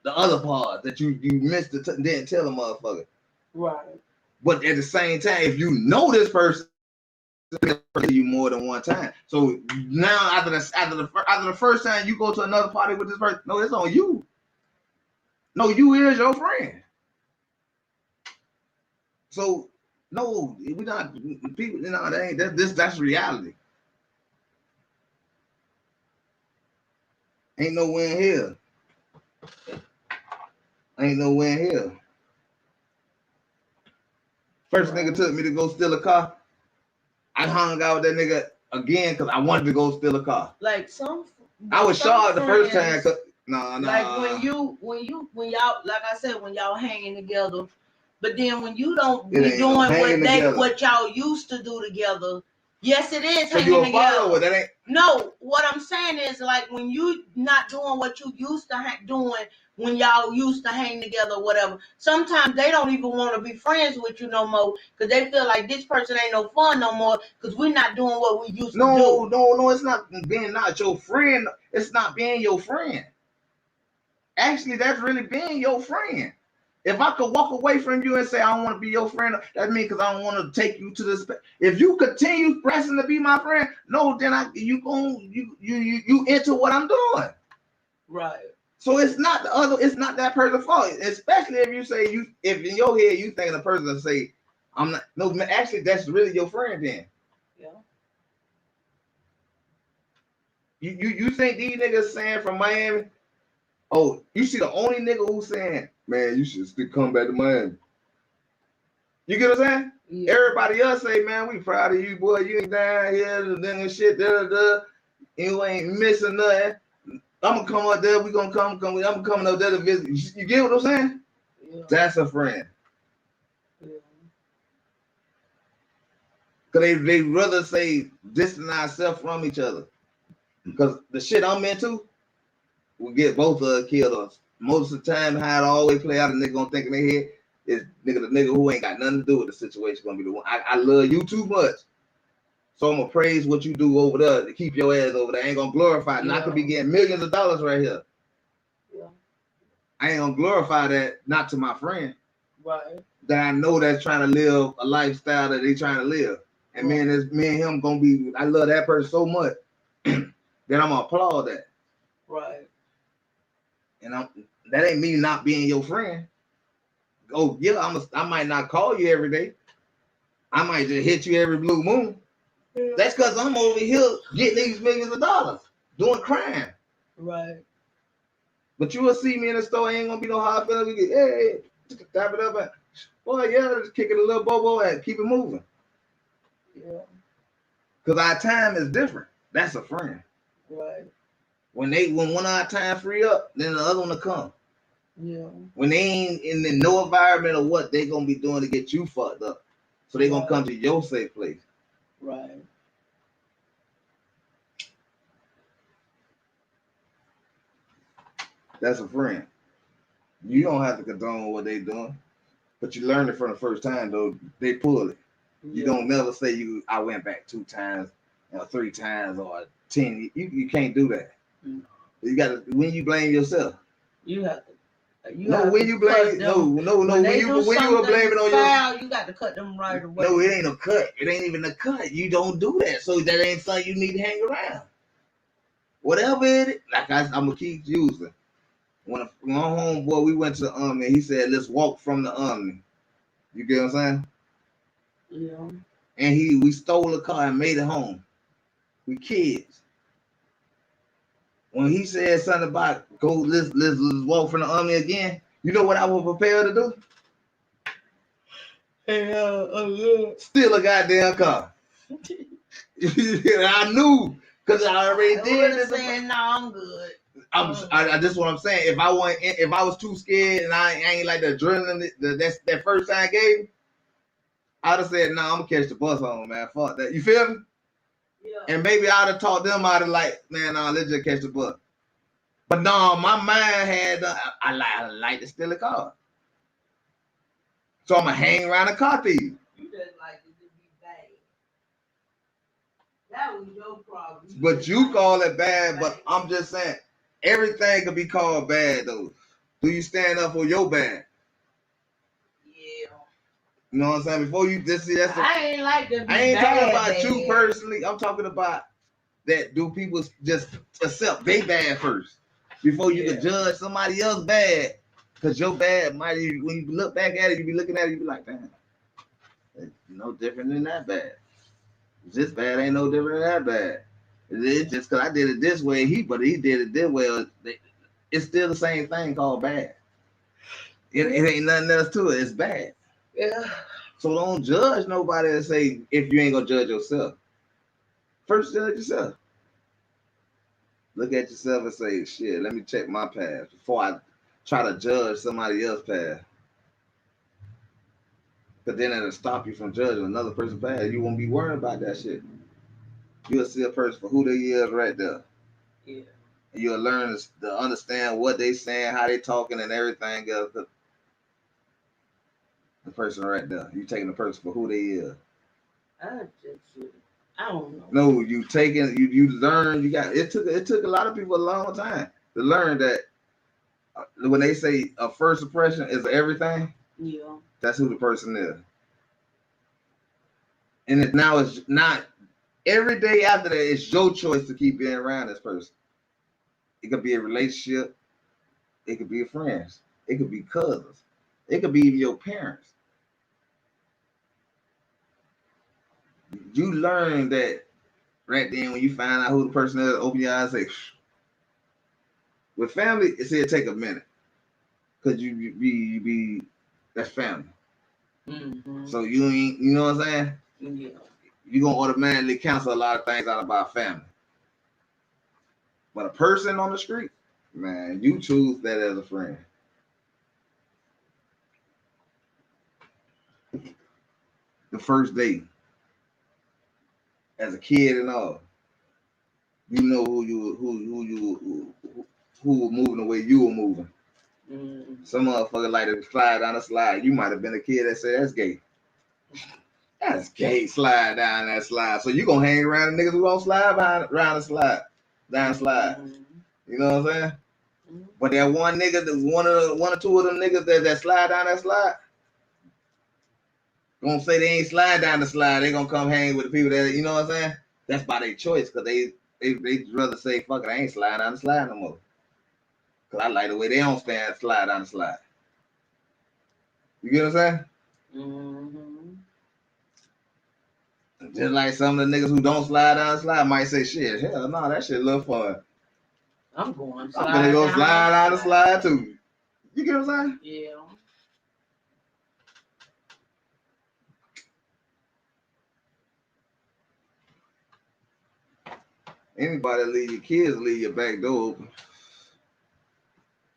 the other part that you missed it didn't tell the motherfucker. Right. But at the same time, if you know this person, you more than one time. So now after the first time you go to another party with this person, no, it's on you. No, you is your friend. So no, we not people. You know, that ain't that's reality. Ain't no win here. Ain't no win here. First nigga took me to go steal a car. I hung out with that nigga again because I wanted to go steal a car. Like I was shocked the first time. No. Like when y'all, like I said, when y'all hanging together, but then when you don't be doing what y'all used to do together. Yes, it is so hanging together. That ain't... No, what I'm saying is like when you not doing what you used to doing when y'all used to hang together or whatever. Sometimes they don't even want to be friends with you no more because they feel like this person ain't no fun no more because we're not doing what we used to do. No, it's not being not your friend. It's not being your friend. Actually, that's really being your friend. If I could walk away from you and say I don't want to be your friend, that means because I don't want to take you to this. If you continue pressing to be my friend, no, then you into what I'm doing. Right. So it's not that person's fault. Especially if you say if in your head you think the person say I'm not. No, actually that's really your friend then. Yeah. You think these niggas saying from Miami? Oh, you see the only nigga who's saying, man, you should still come back to Miami. You get what I'm saying? Yeah. Everybody else say, man, we proud of you, boy. You ain't down here, and shit, you ain't missing nothing. I'm gonna come up there. We gonna come. I'm coming up there to visit. You get what I'm saying? Yeah. That's a friend. Yeah. Cause they rather say distance ourselves from each other. Because the shit I'm into will get both of us killed us. Most of the time, how it always play out, a nigga gonna think in their head is the nigga who ain't got nothing to do with the situation gonna be the one. I love you too much. So I'm gonna praise what you do over there to keep your ass over there. I ain't gonna glorify it. And I could be getting millions of dollars right here. Yeah. I ain't gonna glorify that not to my friend. Right. That I know that's trying to live a lifestyle that they trying to live. And me and him gonna be, I love that person so much that I'm gonna applaud that. Right. And that ain't me not being your friend. Oh yeah, I might not call you every day. I might just hit you every blue moon. Yeah. That's because I'm over here getting these millions of dollars doing crime. Right. But you will see me in the store. Ain't gonna be no hard feeling. We get just tap it up and boy, yeah, just kick it a little bobo and keep it moving. Yeah. Because our time is different. That's a friend. Right. When one of our time free up, then the other one will come. Yeah. When they ain't in no environment of what they gonna be doing to get you fucked up, so they gonna come to your safe place. Right. That's a friend. You don't have to condone what they doing, but you learn it from the first time. Though they pull it. Yeah. You don't never say I went back 2 times, 3 times, or 10. You can't do that. Mm. You got to when you blame yourself. You have to. When you blame it, no. When you blame it on foul, you got to cut them right away. No, it ain't a cut. It ain't even a cut. You don't do that. So that ain't something you need to hang around. Whatever it is, like I'm gonna keep using. When my homeboy, we went to the Army, he said, let's walk from the Army. You get what I'm saying? Yeah. And we stole a car and made it home. We kids. When he said something about let's walk from the Army again, you know what I was prepared to do? Steal a goddamn car. I knew because I already did this. Saying, no, I'm good. That's what I'm saying. If I was too scared and I ain't like the adrenaline that first time I gave me, I'd have said, nah, I'm gonna catch the bus home, man. Fuck that. You feel me? Yeah. And maybe I'd have taught them out of like, man, nah, let's just catch the bus. But no, my mind had I like to steal a car. So I'm gonna hang around a car thief. You just like it to be bad. That was your problem. But you call it bad, but I'm just saying everything could be called bad though. Do you stand up for your bad? Yeah. You know what I'm saying? Before you that's I ain't like to be I ain't talking about bad. you personally. I'm talking about that do people just accept they bad first before you can judge somebody else bad. Because your bad might, when you look back at it, you be looking at it, you be like, damn, it's no different than that bad. This bad ain't no different than that bad. It's just because I did it this way, but he did it this way. It's still the same thing called bad. It ain't nothing else to it. It's bad. Yeah. So don't judge nobody and say if you ain't gonna judge yourself. First judge yourself. Look at yourself and say, shit, let me check my past before I try to judge somebody else's past. Because then it'll stop you from judging another person's past. You won't be worried about that shit. You'll see a person for who they is right there. Yeah. And you'll learn to understand what they saying, how they talking, and everything else. The person right there. You taking the person for who they is. I don't know. No, you learn. It took a lot of people a long time to learn that when they say a first impression is everything. Yeah. That's who the person is. And it's not every day after that, it's your choice to keep being around this person. It could be a relationship, it could be friends, it could be cousins, it could be even your parents. You learn that right then when you find out who the person is, open your eyes and say, with family, it'll take a minute. Because you be that's family. Mm-hmm. So you ain't, you know what I'm saying? Yeah. You're gonna automatically cancel a lot of things out about family. But a person on the street, man, you choose that as a friend. The first date, as a kid and all, you know who were moving the way you were moving. Mm-hmm. Some motherfucker like to slide down the slide. You might have been a kid that said that's gay. That's gay. Slide down that slide. So you gonna hang around the niggas who don't slide around the slide, down the slide. Mm-hmm. You know what I'm saying? Mm-hmm. But that one nigga, one or two of them niggas that slide down that slide, gonna say they ain't slide down the slide. They gonna come hang with the people that, you know what I'm saying? That's by their choice, cause they rather say, fuck it, I ain't sliding down the slide no more. Cause I like the way they don't slide down the slide. You get what I'm saying? Mm-hmm. Just like some of the niggas who don't slide down the slide might say, shit, hell no, that shit look fun. I'm gonna go slide down the slide too. You get what I'm saying? Yeah. Anybody leave your kids, leave your back door open.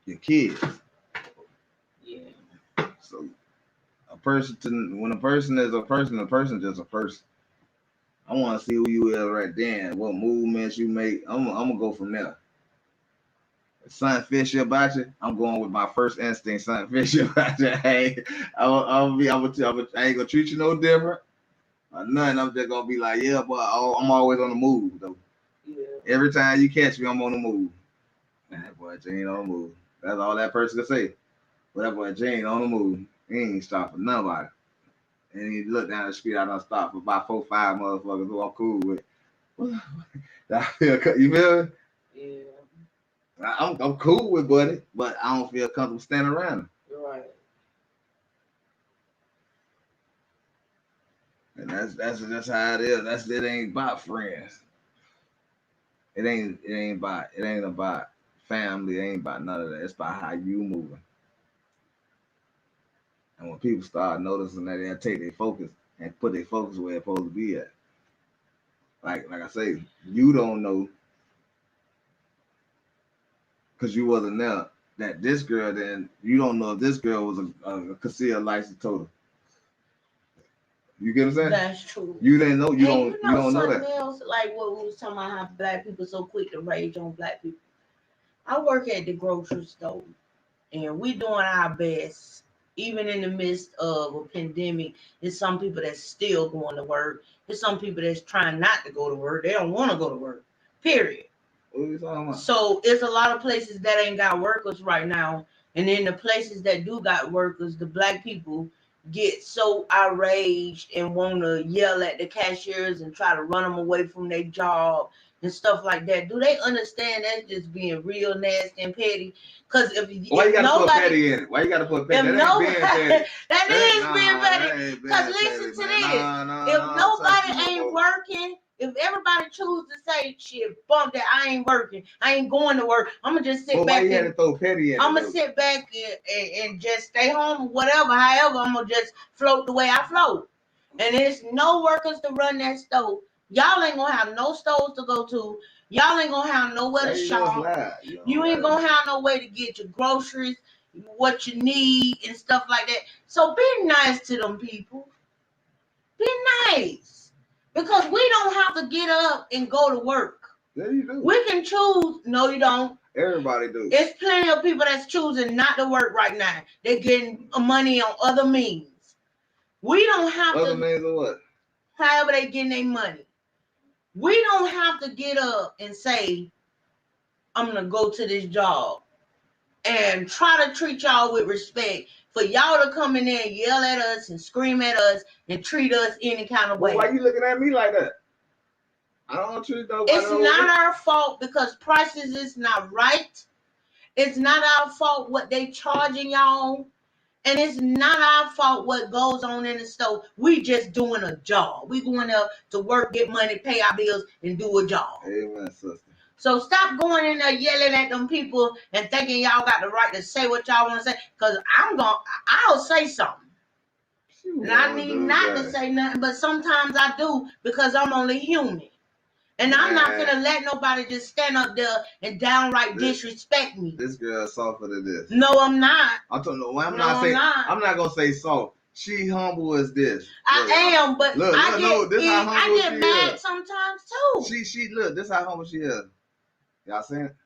Your kids. Yeah. So when a person is a person just a person. I want to see who you is right then, what movements you make. I'm gonna go from there. If something fishy about you, I'm going with my first instinct. Something fishy about you. Hey, I ain't gonna treat you no different. Or nothing. I'm just gonna be like, yeah, but I'm always on the move though. Yeah. Every time you catch me, I'm on the move. That boy ain't on the move. That's all that person can say. But that boy Gene on the move. He ain't stop for nobody. And he looked down the street. I done stopped for about 4, 5 motherfuckers who I'm cool with. You feel me? Yeah. I'm cool with Buddy, but I don't feel comfortable standing around him. Right. And that's just how it is. It ain't about friends. It ain't about family. It ain't about none of that. It's about how you moving. And when people start noticing that, they'll take their focus and put their focus where it's supposed to be at. Like I say, you don't know because you wasn't there that this girl, then you don't know if this girl was a concealed license total. You get what I'm saying? That's true. You didn't know. You don't know something that. else, like what we was talking about, how black people so quick to rage on black people. I work at the grocery store, and we doing our best, even in the midst of a pandemic. There's some people that's still going to work. There's some people that's trying not to go to work. They don't want to go to work. Period. What are you talking about? So it's a lot of places that ain't got workers right now, and in the places that do got workers, the black people get so outraged and want to yell at the cashiers and try to run them away from their job and stuff like that. Do they understand that's just being real nasty and petty? Because why you gotta put petty in it? Why you gotta put petty? That ain't being petty. That is being petty. Because listen to this: if nobody ain't working, if everybody choose to say, "Shit, bump that, I ain't working, I ain't going to work," I'm gonna just sit back. Why you had to throw petty in? I'm gonna sit back and just stay home, whatever. However, I'm gonna just float the way I float. And there's no workers to run that stove. Y'all ain't gonna have no stoves to go to. Y'all ain't gonna have nowhere to shop. You ain't gonna have no way to get your groceries, what you need, and stuff like that. So be nice to them people. Be nice. Because we don't have to get up and go to work. Yeah, you do. We can choose. No, you don't. Everybody do. There's plenty of people that's choosing not to work right now. They're getting money on other means. We don't have other means of what? However they getting their money. We don't have to get up and say, I'm gonna go to this job and try to treat y'all with respect. For y'all to come in there and yell at us and scream at us and treat us any kind of way. Why you looking at me like that? I don't treat nobody. It's not our fault because prices is not right. It's not our fault what they charging y'all. And it's not our fault what goes on in the store. We just doing a job. We going up to work, get money, pay our bills, and do a job. Amen, sister. So stop going in there yelling at them people and thinking y'all got the right to say what y'all want to say. Because I'll say something. And I need not to say nothing, but sometimes I do because I'm only human. And I'm not gonna let nobody just stand up there and downright disrespect me. This girl softer than this. No, I'm not. I'm not gonna say soft. She humble as this. I am, but I get mad sometimes too. She look. This how humble she is. Y'all seen it?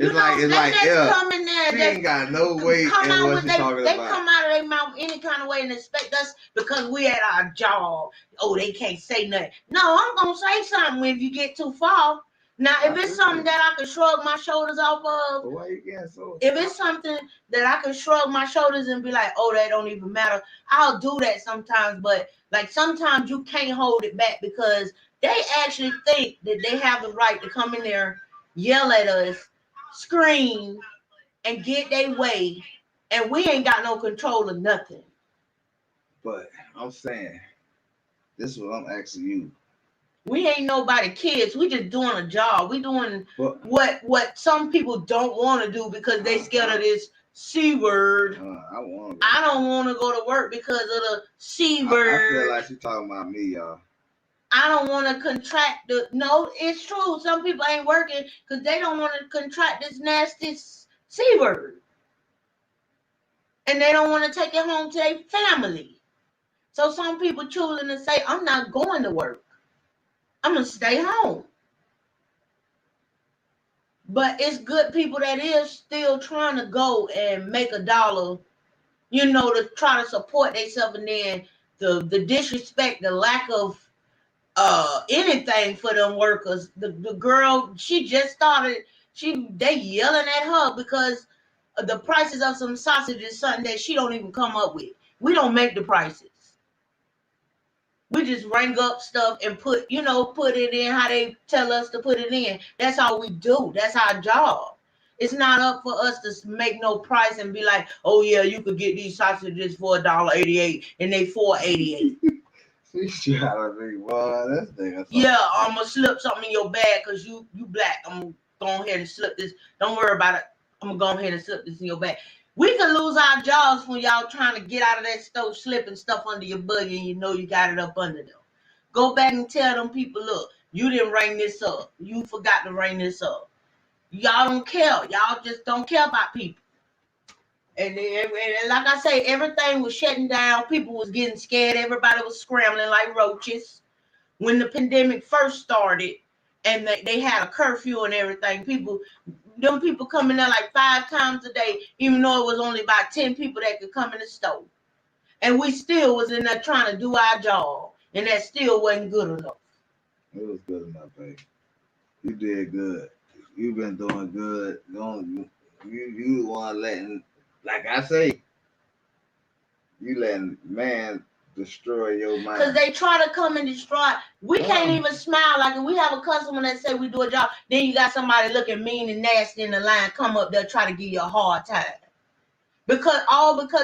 It's come in there. She ain't got no weight in what she's talking about. They come out of their mouth any kind of way and expect us because we at our job. Oh, they can't say nothing. No, I'm gonna say something if you get too far. Now, if it's something that I can shrug my shoulders off of, but why you getting so? If it's something that I can shrug my shoulders and be like, oh, that don't even matter, I'll do that sometimes. But like sometimes you can't hold it back because they actually think that they have the right to come in there, yell at us, scream, and get their way, and we ain't got no control of nothing. But I'm saying, this is what I'm asking you. We ain't nobody kids. We just doing a job. We doing what some people don't want to do because they scared of this C word. I don't want to go to work because of the C word. I feel like she's talking about me, y'all. I don't want to contract no, it's true. Some people ain't working because they don't want to contract this nasty C word. And they don't want to take it home to their family. So some people choosing to say, I'm not going to work. I'm going to stay home. But it's good people that is still trying to go and make a dollar, to try to support themselves, and then the disrespect, the lack of anything for them workers. The girl, she just started, they yelling at her because the prices of some sausage is something that she don't even come up with. We don't make the prices. We just ring up stuff and put it in how they tell us to put it in. That's all we do. That's our job. It's not up for us to make no price and be like, oh yeah, you could get these sausages for $1.88 and they $4.88. She trying to think, boy, this thing. Yeah, I'm gonna slip something in your bag because you black. I'm gonna go ahead and slip this. Don't worry about it. I'm gonna go ahead and slip this in your bag. We could lose our jobs when y'all trying to get out of that stove, slipping stuff under your buggy, and you know you got it up under them. Go back and tell them people, look, you didn't ring this up. You forgot to ring this up. Y'all don't care. Y'all just don't care about people. And like I say, everything was shutting down. People was getting scared. Everybody was scrambling like roaches. When the pandemic first started and they had a curfew and everything, them people come in there like 5 times a day, even though it was only about 10 people that could come in the store. And we still was in there trying to do our job. And that still wasn't good enough. It was good enough, babe. You did good. You've been doing good. You the one letting, like I say, you letting man destroy your mind. Because they try to come and destroy. We can't even smile. Like if we have a customer that say we do a job, then you got somebody looking mean and nasty in the line come up there try to give you a hard time. Because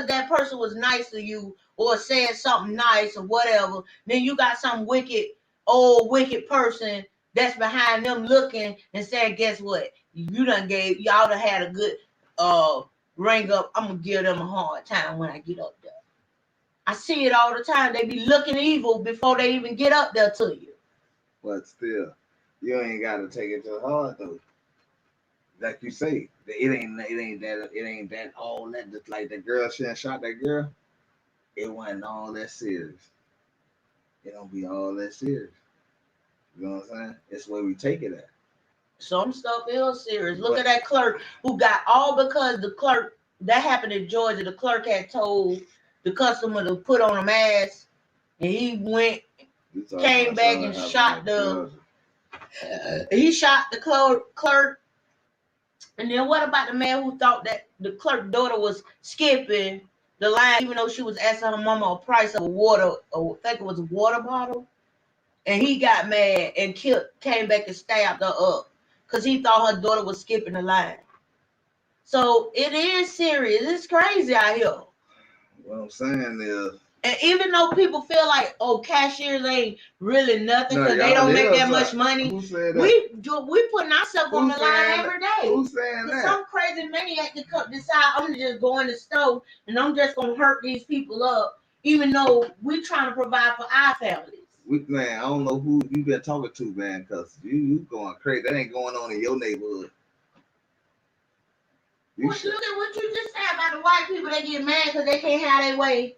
that person was nice to you or said something nice or whatever, then you got some wicked person that's behind them looking and saying, guess what? Y'all done had a good ring up. I'm gonna give them a hard time when I get up there. I see it all the time. They be looking evil before they even get up there to you. But still, you ain't gotta take it to heart though. Like you say, it ain't that all that. Just like the girl shot that girl, it wasn't all that serious. It don't be all that serious. You know what I'm saying? It's where we take it at. Some stuff is serious. Look at that clerk who got all because the clerk, that happened in Georgia. The clerk had told the customer to put on a mask, and he came back and shot he shot the clerk. And then what about the man who thought that the clerk daughter was skipping the line, even though she was asking her mama a price of a water, I think it was a water bottle, and he got mad and came back and stabbed her up because he thought her daughter was skipping the line. So it is serious. It's crazy out here. What I'm saying is, and even though people feel like, oh, cashiers ain't really nothing because they don't make that much money, we putting ourselves on the line every day. Who's saying that? Some crazy maniac decide I'm just going to the store and I'm just gonna hurt these people up, even though we trying to provide for our families. Man, I don't know who you been talking to, man, because you going crazy. That ain't going on in your neighborhood. Look at what you just said about the white people. They get mad because they can't have their way.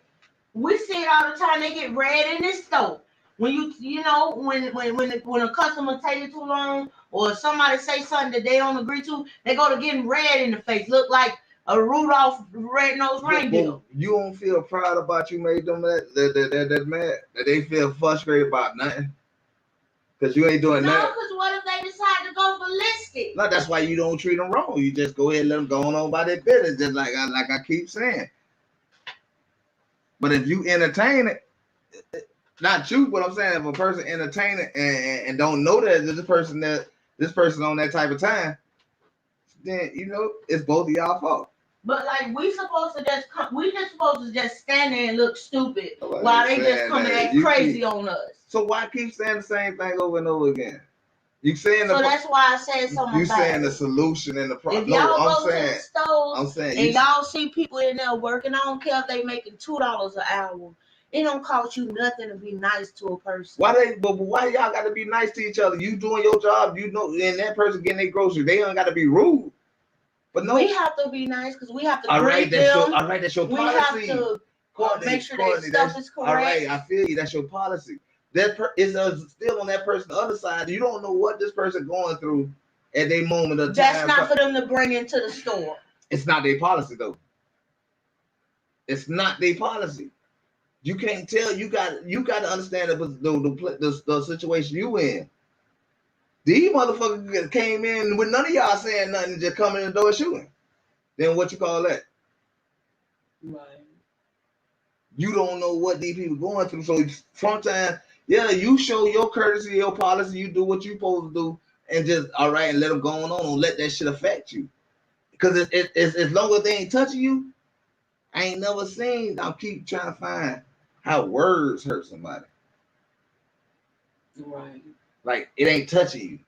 We see it all the time. They get red in this store. When when a customer take it too long, or somebody say something that they don't agree to, they go to getting red in the face. Look like a Rudolph red-nosed reindeer. You don't feel proud about you made them that mad? That they feel frustrated about nothing? Because you ain't doing nothing. No, because what if they decide to go ballistic? No, that's why you don't treat them wrong. You just go ahead and let them go on by their business, just like I keep saying. But if you entertain it, not you, but I'm saying if a person entertain it and don't know that this person on that type of time, then it's both of y'all fault. But like we just supposed to just stand there and look stupid while they just come and act crazy on us. So why keep saying the same thing over and over again? That's why I said something. You saying the solution and the problem? If y'all go to the stores and y'all see people in there working, I don't care if they making $2 an hour. It don't cost you nothing to be nice to a person. Why y'all got to be nice to each other? You doing your job, and that person getting their groceries. They don't got to be rude. But no, we have to be nice because we have to greet them. All right, that's your policy. We have to make sure that stuff is correct. All right, I feel you. That's your policy. That is still on that person, the other side. You don't know what this person going through at their moment of time. That's not for them to bring into the store. It's not their policy though. It's not their policy. You can't tell. You got to understand the situation you in. These motherfuckers came in with none of y'all saying nothing, just coming in the door shooting. then what you call that? Right. You don't know what these people going through. So sometimes, yeah, you show your courtesy, your policy, you do what you supposed to do, and just all right, and let them go on. Don't let that shit affect you. Because it's as long as they ain't touching you, I ain't never seen. I keep trying to find how words hurt somebody. Right. Like it ain't touching you.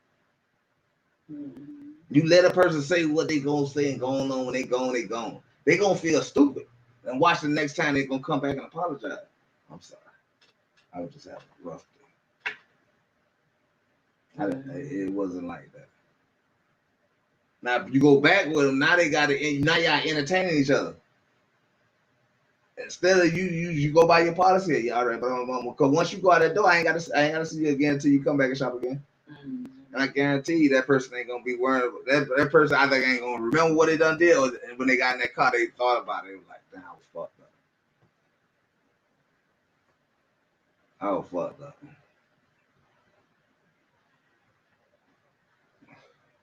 Mm-hmm. You let a person say what they gonna say and going on when they gone, they gone. They gonna feel stupid. And watch the next time they gonna come back and apologize. I'm sorry. I was just having a rough day. It wasn't like that. Now if you go back with them, now they got it. Now y'all entertaining each other. Instead of you go by your policy. Yeah, all right, but because once you go out that door, I ain't gotta see you again until you come back and shop again. Mm-hmm. And I guarantee you that person ain't gonna be worried about that person. I think ain't gonna remember what they done did. Or when they got in that car, they thought about it. It was like, damn, I was fucked up. I was fucked up.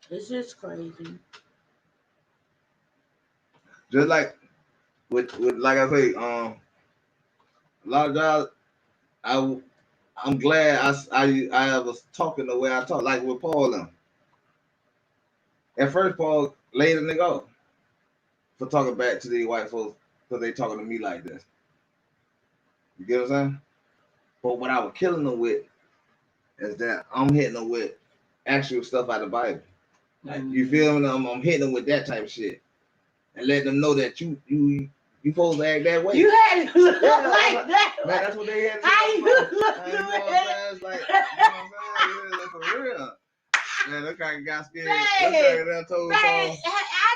It's just crazy. Just like with like I say, a lot of guys, I'm glad I was talking the way I talk, like with Paul them. At first, Paul laid a nigga off for talking back to these white folks because they talking to me like this. You get what I'm saying? But what I was killing them with is that I'm hitting them with actual stuff out of the Bible. Like, you feel me? I'm hitting them with that type of shit and letting them know that you supposed to act that way. You had to look like that. Man, that's what they had to do. How you look? You know what I'm saying? It's like, you know what I'm saying? Yeah, for real. Man, that kind of got scared. That told I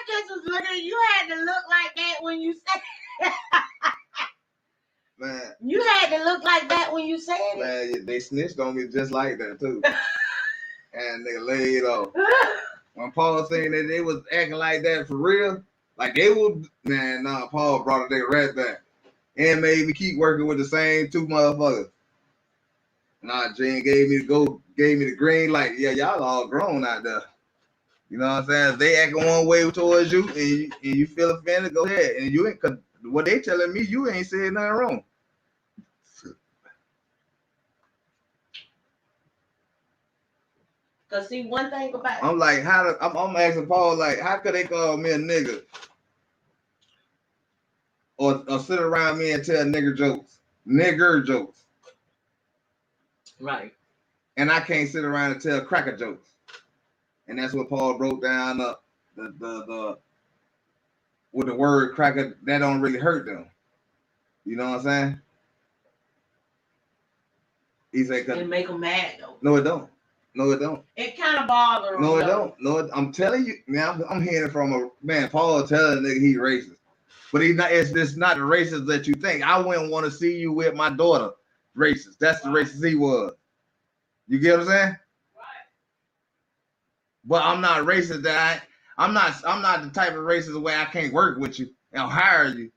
just was looking. You had to look like that when you said. Man, you had to look like that when you said it. Man, they snitched on me just like that too. And they laid off. When Paul saying that they was acting like that for real, like they would, man, nah, Paul brought a nigga right back and made me keep working with the same two motherfuckers. Nah, Jen gave me the green light. Yeah, y'all all grown out there. You know what I'm saying? If they acting one way towards you and you feel offended, go ahead. And you ain't, cause what they telling me, you ain't said nothing wrong. Cause see, one thing about I'm like, I'm asking Paul, like, how could they call me a nigga? Or sit around me and tell nigger jokes. Right. And I can't sit around and tell cracker jokes. And that's what Paul broke down the with the word cracker, that don't really hurt them. You know what I'm saying? He said, it make them mad though. No, it don't. No, it don't. It kind of bothers them. No, it don't. No, I'm telling you, man, I'm hearing from a man, Paul telling a nigga he racist. But he's not, it's not the racist that you think. I wouldn't want to see you with my daughter racist. That's the racist he was. You get what I'm saying? Right. But I'm not racist that I'm not the type of racist where I can't work with you and hire you.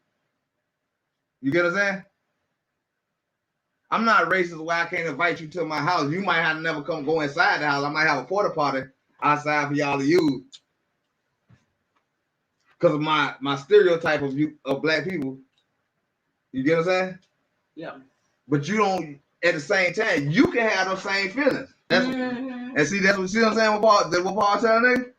You get what I'm saying? I'm not racist where I can't invite you to my house. You might have to never go inside the house. I might have a porta potty outside for y'all to use. Because of my stereotype of black people. You get what I'm saying? Yeah. But you don't, at the same time, you can have those same feelings. That's and see what I'm saying? What Paul telling niggas?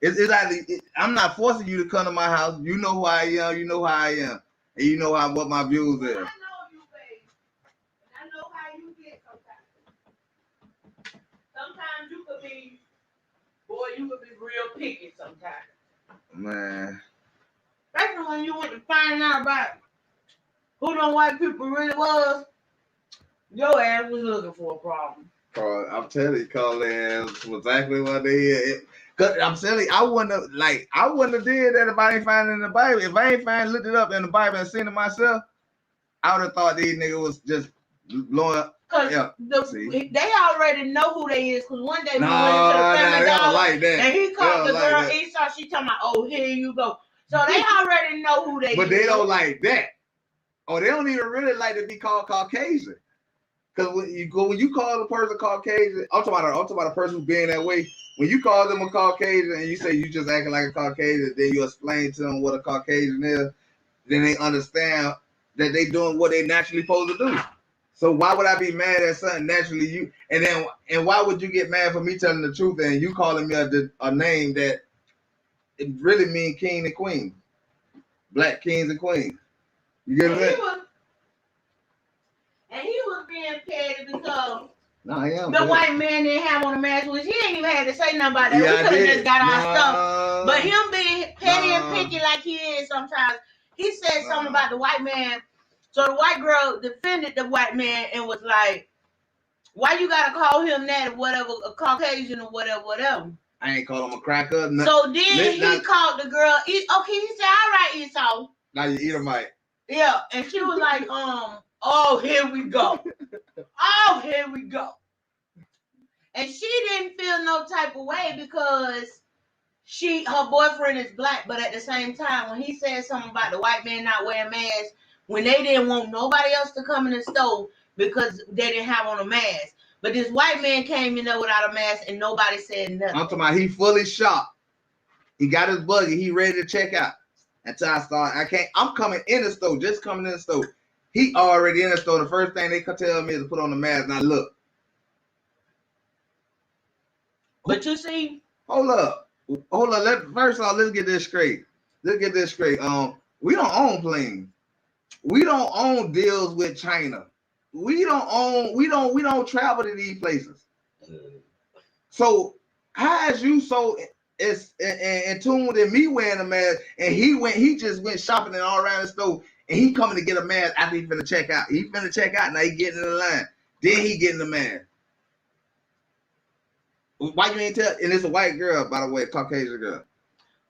It's like, I'm not forcing you to come to my house. You know who I am. You know how I am. And you know what my views are. I know you, babe. And I know how you get sometimes. Sometimes you could be real picky sometimes. Man. Especially when you went to find out about who them white people really was, your ass was looking for a problem. Bro, I'm telling you, call their ass exactly what they did. Cause I'm telling you, I wouldn't have did that if I ain't find it in the Bible. If I ain't looked it up in the Bible and seen it myself, I would have thought these niggas was just blowing up. Cause they already know who they is. Cause one day we went into the family dollar like that. And he called the girl Esau. She talking about, oh, here you go. So they already know who they is. But they don't like that. Or they don't even really like to be called Caucasian. Because when you call a person Caucasian, I'm talking about a person who's being that way. When you call them a Caucasian and you say you just acting like a Caucasian, then you explain to them what a Caucasian is, then they understand that they doing what they naturally supposed to do. So why would I be mad at something naturally you and why would you get mad for me telling the truth and you calling me a name that it really mean king and queen, black kings and queens? You get it? And he was being petty because no, I am. The white man didn't have on a mask, which he ain't even had to say nothing about that. Yeah, we could have just got our stuff. But him being petty and picky like he is sometimes, he said something about the white man. So the white girl defended the white man and was like, why you gotta call him that or whatever, a Caucasian or whatever. I ain't call him a cracker. No. So then he called the girl, he said, all right, Esau. Now you eat him right. Yeah, and she was like, oh, here we go. Oh, here we go. And she didn't feel no type of way because her boyfriend is black, but at the same time, when he said something about the white man not wearing masks, when they didn't want nobody else to come in the store because they didn't have on a mask. But this white man came in there without a mask and nobody said nothing. I'm talking about he fully shocked. He got his buggy. He ready to check out. Until I start, I'm coming in the store, just coming in the store. He already in the store. The first thing they could tell me is to put on the mask. Now look. But you see, hold up. First off, let's get this straight. We don't own planes. We don't own deals with China. We don't travel to these places. So how is you so in tune with me wearing a mask and he just went shopping and all around the store and he coming to get a mask after he finna check out. He finna check out, now he getting in the line. Then he getting the mask. Why you ain't tell? And it's a white girl, by the way, a Caucasian girl.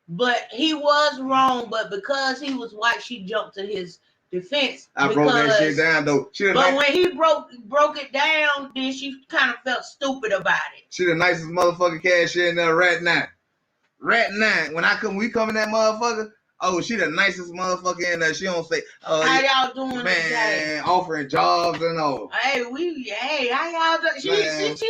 But he was wrong, but because he was white, she jumped to his defense. I broke that shit down though. But when he broke it down, then she kind of felt stupid about it. She the nicest motherfucking cashier in there right now. Right now. When we come in that motherfucker, oh, she the nicest motherfucker in there. She don't say, oh, how y'all doing today? Offering jobs and all. Hey, how y'all doing? She is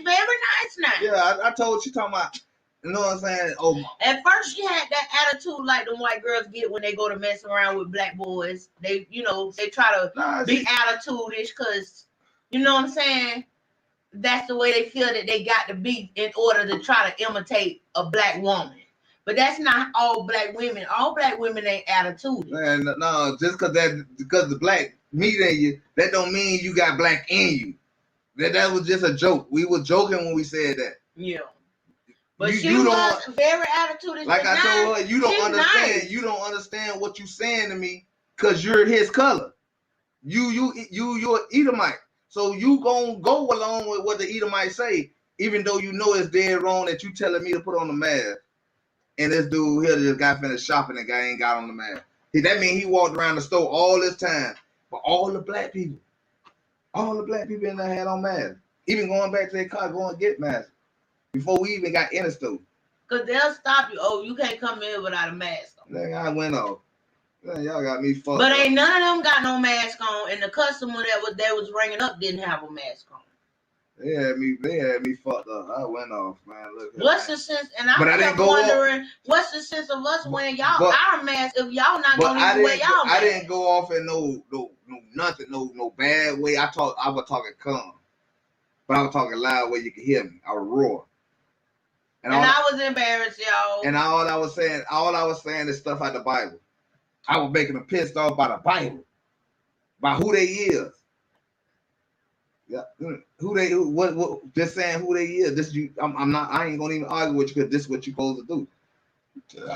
very nice now. Yeah, I told she talking about, you know what I'm saying? Oh, at first she had that attitude like the white girls get when they go to mess around with black boys. They, they try to be attitude-ish because, you know what I'm saying? That's the way they feel that they got to be in order to try to imitate a black woman. But that's not all black women. All black women ain't attitude. Man, no, just because the black meat in you, that don't mean you got black in you. That was just a joke. We were joking when we said that. Yeah. But she was very attitude. Like I told her, you don't understand. Nice. You don't understand what you saying to me because you're his color. You're Edomite. So you gonna go along with what the Edomite say, even though you know it's dead wrong that you telling me to put on the mask. And this dude here just got finished shopping and guy ain't got on the mask. That means he walked around the store all this time. But all the black people in there had on masks. Even going back to their car, going to get masks. Before we even got in the store. Because they'll stop you. Oh, you can't come in without a mask on. Then I went off. Man, y'all got me fucked But up. Ain't none of them got no mask on. And the customer that was ringing up didn't have a mask on. They had me fucked up. I went off, man. Look. What's the sense? And I kept wondering, what's the sense of us wearing our masks if y'all not gonna even wear y'all masks? I didn't go off in no nothing, no bad way. I was talking calm, but I was talking loud where you could hear me. I was roar. And I was embarrassed, y'all. And all I was saying is stuff out the Bible. I was making them pissed off by the Bible, by who they is. Yeah, what? Just saying who they is. I ain't gonna even argue with you because this is what you're supposed to do.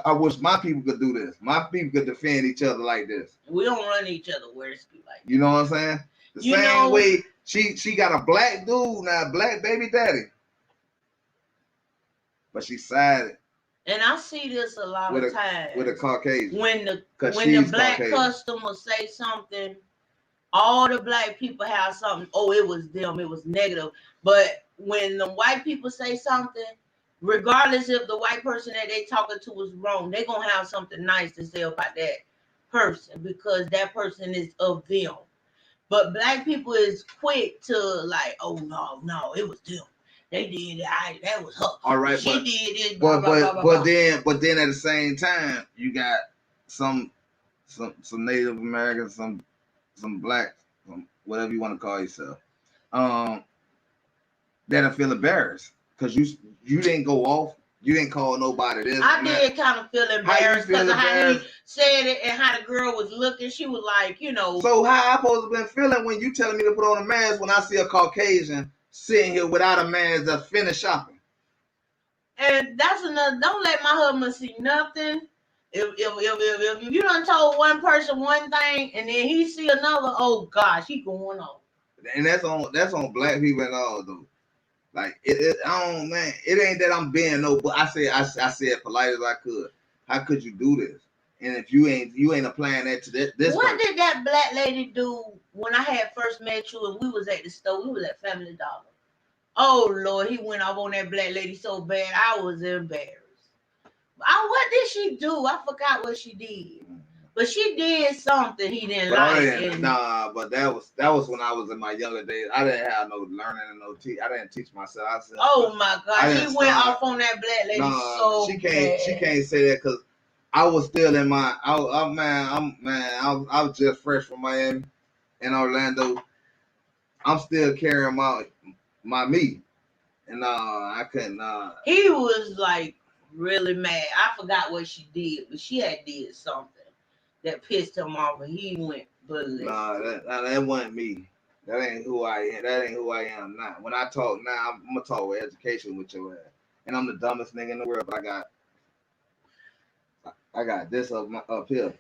I wish my people could do this. My people could defend each other like this. We don't run each other words like that. You know what I'm saying? The same way she got a black dude now, black baby daddy, but she sided. And I see this a lot of times with a Caucasian. When the black Caucasian customer say something. All the black people have something. Oh, it was them. It was negative. But when the white people say something, regardless if the white person that they talking to was wrong, they're going to have something nice to say about that person because that person is of them. But black people is quick to like, oh no, it was them. They did it. That was her. All right, she did it. Blah, but then at the same time, you got some Native Americans, some black, whatever you want to call yourself, that'll feel embarrassed because you didn't go off. You didn't call nobody this. I did kind of feel embarrassed because of how he said it and how the girl was looking. She was like, you know. So how I supposed to been feeling when you telling me to put on a mask when I see a Caucasian sitting here without a mask that's finished shopping? And that's another. Don't let my husband see nothing. If you done told one person one thing and then he see another, oh gosh, he going on. And that's on black people and all though. Like I don't, man. It ain't that I'm being no, but I said polite as I could. How could you do this? And if you ain't applying that to this. What person. Did that black lady do when I had first met you and we was at the store? We was at Family Dollar. Oh Lord, he went off on that black lady so bad. I was embarrassed. What did she do? I forgot what she did. But she did something he didn't like. But that was when I was in my younger days. I didn't have no learning and no I didn't teach myself. I said, oh my God, he went off on that black lady so she can't say that because I was still in my. I was just fresh from Miami in Orlando. I'm still carrying my me, and I couldn't. He was like really mad. I forgot what she did, but she had did something that pissed him off, and he went ballistic. That wasn't me. That ain't who I am. That ain't who I am now. When I talk now, I'm gonna talk with education with your ass, and I'm the dumbest nigga in the world. But I got this up here.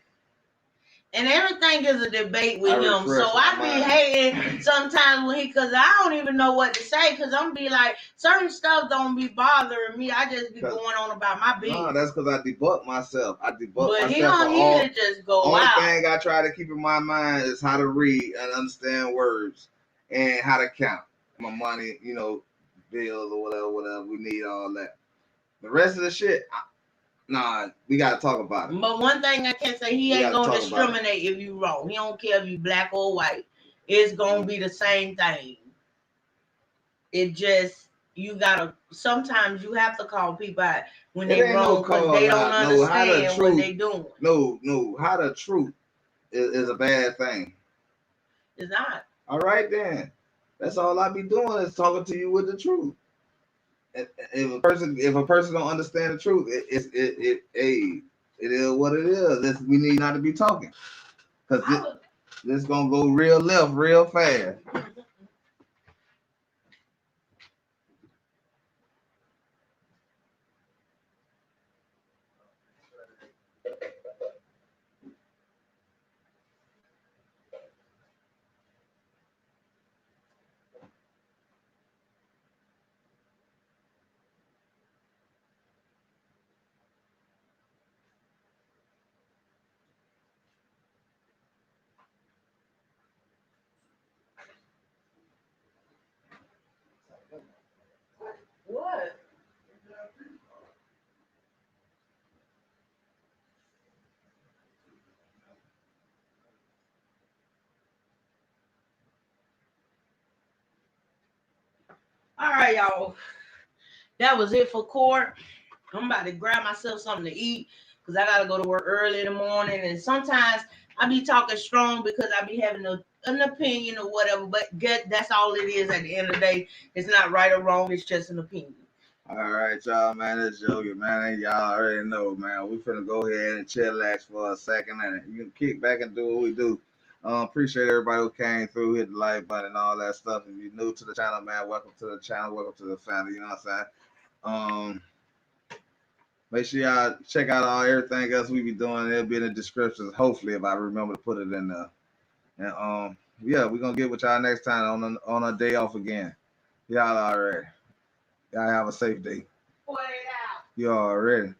And everything is a debate with him. So I be hating sometimes when because I don't even know what to say because I'm be like, certain stuff don't be bothering me. I just be going on about my business. No, that's because I debunk myself. But he don't need to just go only out. Only thing I try to keep in my mind is how to read and understand words and how to count my money, bills or whatever. We need all that. The rest of the shit, we gotta talk about it. But one thing I can say, he ain't gonna discriminate if you wrong. He don't care if you black or white. It's gonna be the same thing. It just sometimes you have to call people out when they wrong because they don't understand what they doing. No, how the truth is a bad thing. It's not. All right then. That's all I be doing is talking to you with the truth. If a person don't understand the truth, it is what it is. We need not to be talking because this gonna go real left real fast. What? All right, y'all. That was it for court. I'm about to grab myself something to eat because I gotta go to work early in the morning. And sometimes I be talking strong because I be having an opinion or whatever. But that's all it is at the end of the day. It's not right or wrong. It's just an opinion. All right, y'all, man. It's Yogi, man. Y'all already know, man. We finna go ahead and chillax for a second, and you can kick back and do what we do. Appreciate everybody who came through, hit the like button and all that stuff. If you're new to the channel, man, welcome to the channel. Welcome to the family. You know what I'm saying? Make sure y'all check out everything else we be doing. It'll be in the descriptions. Hopefully, if I remember to put it in there. And yeah, we're gonna get with y'all next time on a day off again. Y'all already. Y'all have a safe day. Pour it out. You already.